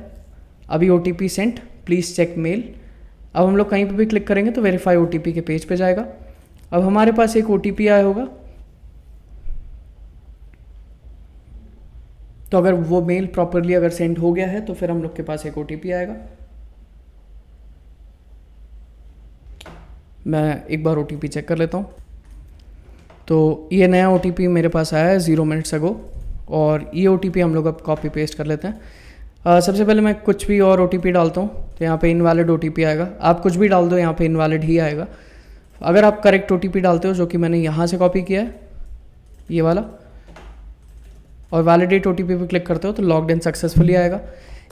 अभी OTP sent, please check mail. अब हम लोग कहीं पे भी क्लिक करेंगे तो वेरीफाई OTP के पेज पे जाएगा। अब हमारे पास एक OTP आया होगा, तो अगर वो मेल प्रॉपरली अगर सेंड हो गया है तो फिर हम लोग के पास एक OTP आएगा। मैं एक बार OTP चेक कर लेता हूँ। तो ये नया OTP मेरे पास आया है 0 मिनट्स अगो, और ये OTP हम लोग अब कॉपी पेस्ट कर लेते हैं। सबसे पहले मैं कुछ भी और OTP डालता हूँ तो यहाँ पे इनवैलिड OTP आएगा। आप कुछ भी डाल दो यहाँ पे इनवैलिड ही आएगा। अगर आप करेक्ट OTP डालते हो, जो कि मैंने यहाँ से कॉपी किया है ये वाला, और वैलिडेट OTP पे क्लिक करते हो तो लॉग्ड इन सक्सेसफुली आएगा।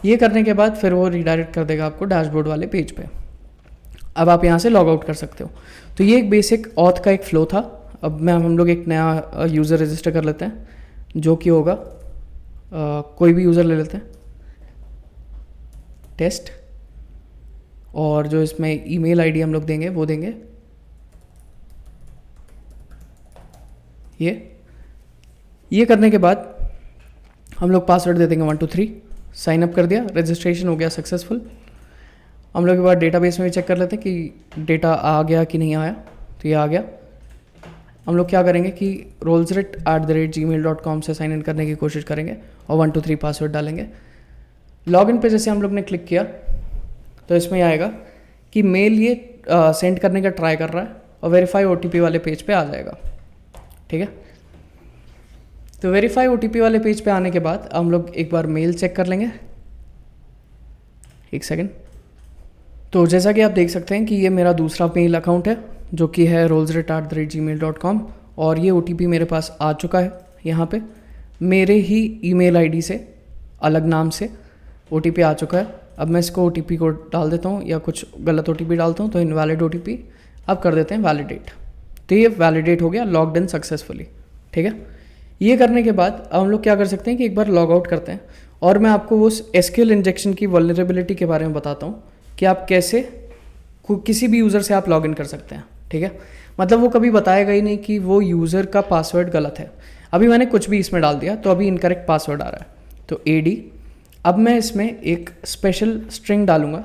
ये करने के बाद फिर वो रिडायरेक्ट कर देगा आपको डैशबोर्ड वाले पेज पे। अब आप यहाँ से लॉग आउट कर सकते हो। तो ये एक बेसिक ऑथ का एक फ्लो था। अब हम लोग एक नया यूज़र रजिस्टर कर लेते हैं, जो कि होगा कोई भी यूज़र ले लेते हैं, टेस्ट, और जो इसमें ईमेल आईडी हम लोग देंगे वो देंगे ये करने के बाद हम लोग पासवर्ड दे देंगे 123। साइन अप कर दिया, रजिस्ट्रेशन हो गया सक्सेसफुल। हम लोग एक बार डेटाबेस में भी चेक कर लेते हैं कि डेटा आ गया कि नहीं आया। तो ये आ गया। हम लोग क्या करेंगे कि rolsrit@gmail.com से साइन इन करने की कोशिश करेंगे और 123 पासवर्ड डालेंगे। लॉगिन पे जैसे हम लोग ने क्लिक किया तो इसमें आएगा कि मेल ये सेंड करने का ट्राई कर रहा है और वेरीफाई OTP वाले पेज पे आ जाएगा। ठीक है, तो वेरीफाई OTP वाले पेज पे आने के बाद हम लोग एक बार मेल चेक कर लेंगे। एक सेकेंड। तो जैसा कि आप देख सकते हैं कि ये मेरा दूसरा मेल अकाउंट है, जो कि है rolsrit@gmail.com, और ये OTP मेरे पास आ चुका है। यहाँ पे मेरे ही ईमेल आईडी से अलग नाम से OTP आ चुका है। अब मैं इसको OTP को डाल देता हूँ, या कुछ गलत OTP डालता हूँ तो इनवैलिड OTP अब कर देते हैं वैलिडेट। तो ये वैलिडेट हो गया, लॉग्ड इन सक्सेसफुली। ठीक है, ये करने के बाद अब हम लोग क्या कर सकते हैं कि एक बार लॉग आउट करते हैं, और मैं आपको उस SQL इंजेक्शन की वल्नरेबिलिटी के बारे में बताता हूँ कि आप कैसे किसी भी यूज़र से आप लॉग इन कर सकते हैं। ठीक है, मतलब वो कभी बताएगा ही नहीं कि वो यूज़र का पासवर्ड गलत है। अभी मैंने कुछ भी इसमें डाल दिया तो अभी इनकरेक्ट पासवर्ड आ रहा है, तो AD। अब मैं इसमें एक स्पेशल स्ट्रिंग डालूंगा,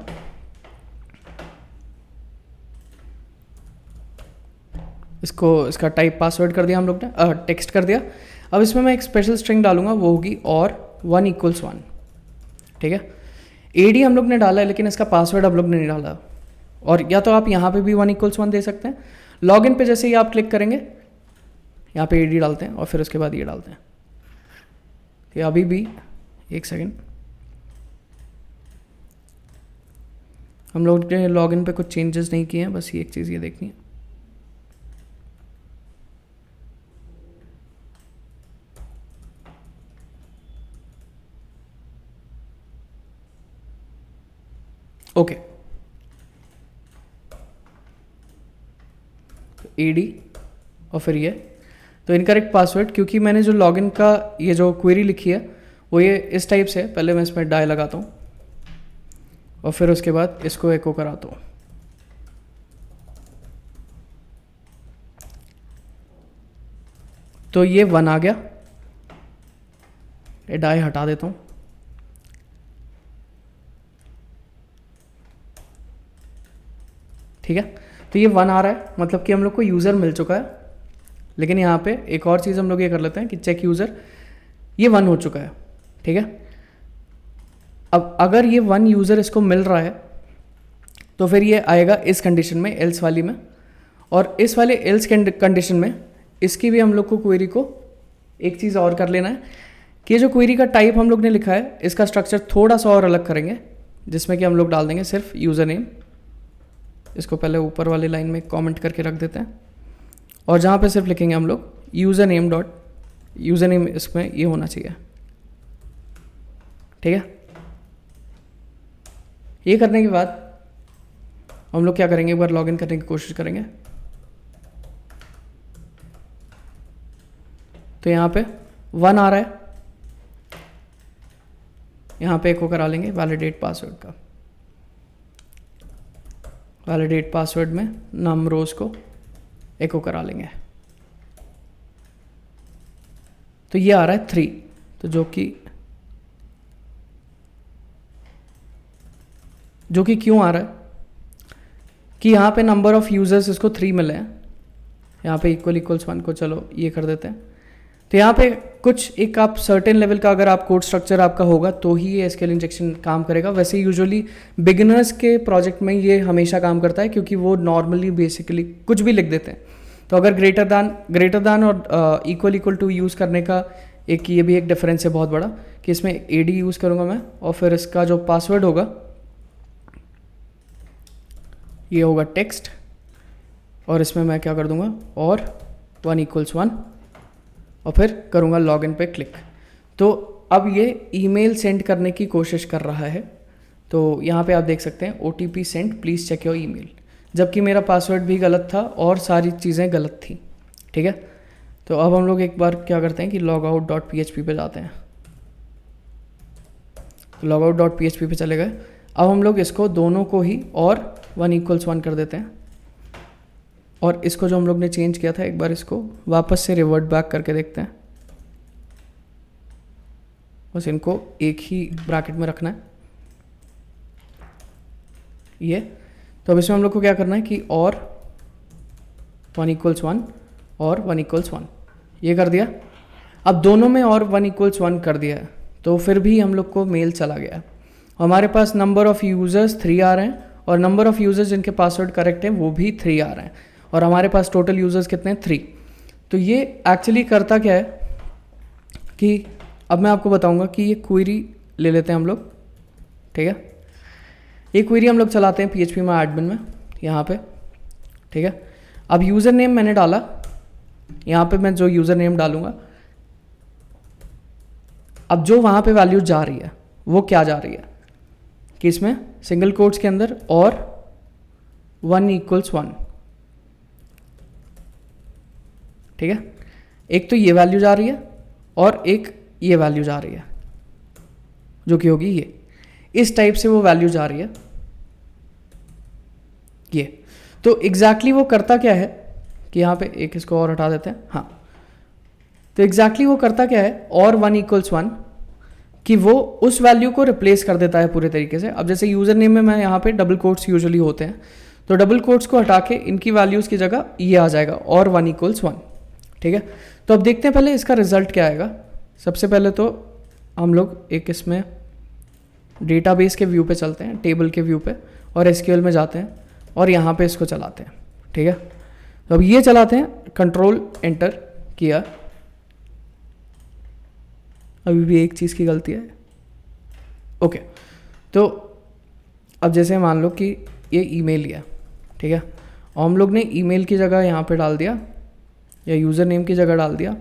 इसका टाइप पासवर्ड कर दिया हम लोग ने, टेक्स्ट कर दिया। अब इसमें मैं एक स्पेशल स्ट्रिंग डालूंगा, वो होगी और 1 = 1। ठीक है, AD हम लोग ने डाला है, लेकिन इसका पासवर्ड हम लोग ने नहीं डाला। और या तो आप यहाँ पे भी 1 = 1 दे सकते हैं। लॉगिन पे जैसे ही आप क्लिक करेंगे यहाँ पे AD डालते हैं और फिर उसके बाद ये डालते हैं। तो अभी भी एक सेकेंड, हम लोग ने लॉगिन पे कुछ चेंजेस नहीं किए हैं, बस ये एक चीज़ ये देखनी है। ओके, AD और फिर ये तो इनकरेक्ट पासवर्ड, क्योंकि मैंने जो लॉगिन का ये जो क्वेरी लिखी है वो ये इस टाइप से है। पहले मैं इसमें डाई लगाता हूँ और फिर उसके बाद इसको एको कराता हूँ। तो ये 1 आ गया, ये डाई हटा देता हूँ। ठीक है, तो ये 1 आ रहा है, मतलब कि हम लोग को यूज़र मिल चुका है। लेकिन यहाँ पे एक और चीज़ हम लोग ये कर लेते हैं कि चेक यूज़र, ये 1 हो चुका है। ठीक है, अब अगर ये 1 यूज़र इसको मिल रहा है तो फिर ये आएगा इस कंडीशन में, एल्स वाली में, और इस वाले एल्स कंडीशन में इसकी भी हम लोग को क्वेरी को एक चीज़ और कर लेना है कि जो क्वेरी का टाइप हम लोग ने लिखा है इसका स्ट्रक्चर थोड़ा सा और अलग करेंगे, जिसमें कि हम लोग डाल देंगे सिर्फ यूज़र नेम। इसको पहले ऊपर वाली लाइन में कमेंट करके रख देते हैं, और जहाँ पे सिर्फ लिखेंगे हम लोग यूज़र नेम इसमें ये होना चाहिए, ठीक है। ये करने के बाद हम लोग क्या करेंगे, एक बार लॉगिन करने की कोशिश करेंगे। तो यहाँ पे 1 आ रहा है, यहाँ पे एको करा लेंगे वैलिडेट पासवर्ड का। वैलिडेट पासवर्ड में नम रोज को एको करा लेंगे। तो ये आ रहा है 3, तो जो कि क्यों आ रहा है कि यहाँ पे नंबर ऑफ यूजर्स इसको 3 मिले हैं। यहाँ पे इक्वल्स 1 को चलो ये कर देते हैं। तो यहाँ पे कुछ एक आप सर्टेन लेवल का अगर आप कोड स्ट्रक्चर आपका होगा तो ही ये एसक्यूएल इंजेक्शन काम करेगा। वैसे यूजुअली बिगिनर्स के प्रोजेक्ट में ये हमेशा काम करता है, क्योंकि वो नॉर्मली बेसिकली कुछ भी लिख देते हैं। तो अगर ग्रेटर दैन और इक्वल टू यूज़ करने का एक ये भी एक डिफरेंस है बहुत बड़ा, कि इसमें AD यूज़ करूँगा मैं, और फिर इसका जो पासवर्ड होगा ये होगा टेक्स्ट, और इसमें मैं क्या कर दूंगा और 1 = 1, और फिर करूँगा लॉगिन पे क्लिक। तो अब ये ईमेल सेंड करने की कोशिश कर रहा है। तो यहाँ पे आप देख सकते हैं OTP send, please check your email, जबकि मेरा पासवर्ड भी गलत था और सारी चीज़ें गलत थी, ठीक है। तो अब हम लोग एक बार क्या करते हैं कि logout.php पे जाते हैं। तो logout.php पे चले गए। अब हम लोग इसको दोनों को ही और 1 = 1 कर देते हैं, और इसको जो हम लोग ने चेंज किया था एक बार इसको वापस से रिवर्ट बैक करके देखते हैं। बस इनको एक ही ब्रैकेट में रखना है ये। तो अब इसमें हम लोग को क्या करना है कि और 1 = 1 और 1 = 1 ये कर दिया। अब दोनों में और 1 = 1 कर दिया है, तो फिर भी हम लोग को मेल चला गया है। हमारे पास नंबर ऑफ़ यूज़र्स 3 आ रहे हैं, और नंबर ऑफ़ यूज़र्स जिनके पासवर्ड करेक्ट है वो भी 3 आ रहे हैं, और हमारे पास टोटल यूज़र्स कितने हैं 3। तो ये एक्चुअली करता क्या है कि अब मैं आपको बताऊंगा कि ये क्वेरी ले लेते हैं हम लोग, ठीक है। ये क्वेरी हम लोग चलाते हैं PHP में एडमिन में यहाँ पे, ठीक है। अब यूज़र नेम मैंने डाला, यहाँ पे मैं जो यूज़र नेम डालूंगा, अब जो वहाँ पे वैल्यू जा रही है वो क्या जा रही है कि इसमें सिंगल कोट्स के अंदर और 1 = 1, ठीक है। एक तो ये वैल्यू जा रही है और एक ये वैल्यू जा रही है, जो कि होगी ये, इस टाइप से वो वैल्यू जा रही है ये। तो एग्जैक्टली वो करता क्या है कि यहाँ पे एक इसको और हटा देते हैं, हाँ। तो एग्जैक्टली वो करता क्या है, और 1 = 1 कि वो उस वैल्यू को रिप्लेस कर देता है पूरे तरीके से। अब जैसे यूज़र नेम में मैं यहाँ पे डबल कोट्स यूजुअली होते हैं, तो डबल कोट्स को हटा के इनकी वैल्यूज़ की जगह ये आ जाएगा और 1 = 1, ठीक है। तो अब देखते हैं पहले इसका रिजल्ट क्या आएगा। सबसे पहले तो हम लोग एक इसमें डेटाबेस के व्यू पे चलते हैं, टेबल के व्यू पे, और SQL में जाते हैं और यहाँ पे इसको चलाते हैं, ठीक है। तो अब ये चलाते हैं, कंट्रोल एंटर किया, अभी भी एक चीज़ की गलती है, ओके। तो अब जैसे मान लो कि ये ईमेल लिया, ठीक है, और हम लोग ने ईमेल की जगह यहाँ पे डाल दिया, या यूज़र नेम की जगह डाल दिया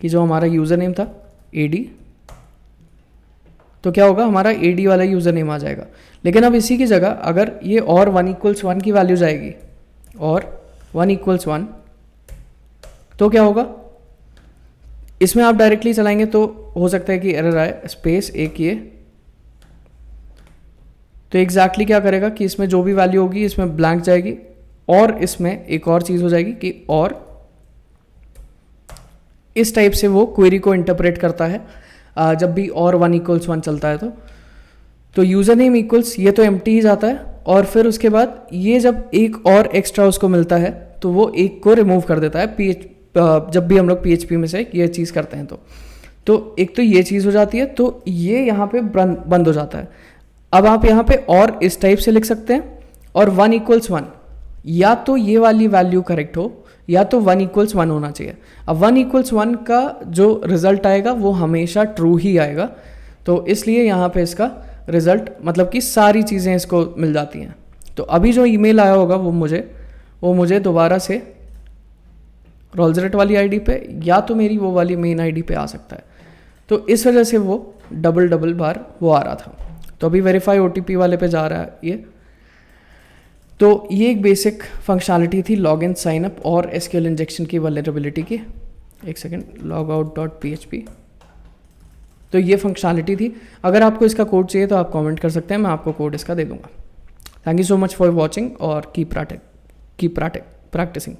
कि जो हमारा यूज़र नेम था AD, तो क्या होगा, हमारा AD वाला यूज़र नेम आ जाएगा। लेकिन अब इसी की जगह अगर ये और 1 = 1 की वैल्यू जाएगी, और 1 = 1, तो क्या होगा, इसमें आप डायरेक्टली चलाएंगे तो हो सकता है कि एरर आए, स्पेस एक ये। तो एग्जैक्टली क्या करेगा कि इसमें जो भी वैल्यू होगी इसमें ब्लैंक जाएगी, और इसमें एक और चीज़ हो जाएगी कि और इस टाइप से वो क्वेरी को इंटरप्रेट करता है जब भी और 1 = 1 चलता है। तो यूज़र नेम इक्वल्स ये तो एम्प्टी ही जाता है, और फिर उसके बाद ये जब एक और एक्स्ट्रा उसको मिलता है तो वो एक को रिमूव कर देता है जब भी हम लोग PHP में से ये चीज़ करते हैं। तो एक तो ये चीज़ हो जाती है, तो ये यहाँ पे बंद हो जाता है। अब आप यहाँ पे और इस टाइप से लिख सकते हैं, और 1 = 1, या तो ये वाली वैल्यू करेक्ट हो, या तो 1 = 1 होना चाहिए। अब 1 = 1 का जो रिजल्ट आएगा वो हमेशा ट्रू ही आएगा, तो इसलिए यहाँ पे इसका रिजल्ट मतलब कि सारी चीज़ें इसको मिल जाती हैं। तो अभी जो ईमेल आया होगा वो मुझे वो मुझे दोबारा से रोल्सरेट वाली आईडी पे या तो मेरी वो वाली मेन आईडी पे आ सकता है। तो इस वजह से वो डबल बार वो आ रहा था। तो अभी वेरीफाई OTP वाले पे जा रहा है ये। तो ये एक बेसिक फंक्शनलिटी थी लॉगिन साइन अप और SQL इंजेक्शन की वल्नरेबिलिटी की। एक सेकेंड, logout.php। तो ये फंक्शनलिटी थी। अगर आपको इसका कोड चाहिए तो आप कमेंट कर सकते हैं, मैं आपको कोड इसका दे दूंगा। Thank you so much for watching और कीप प्रैक्टिसिंग।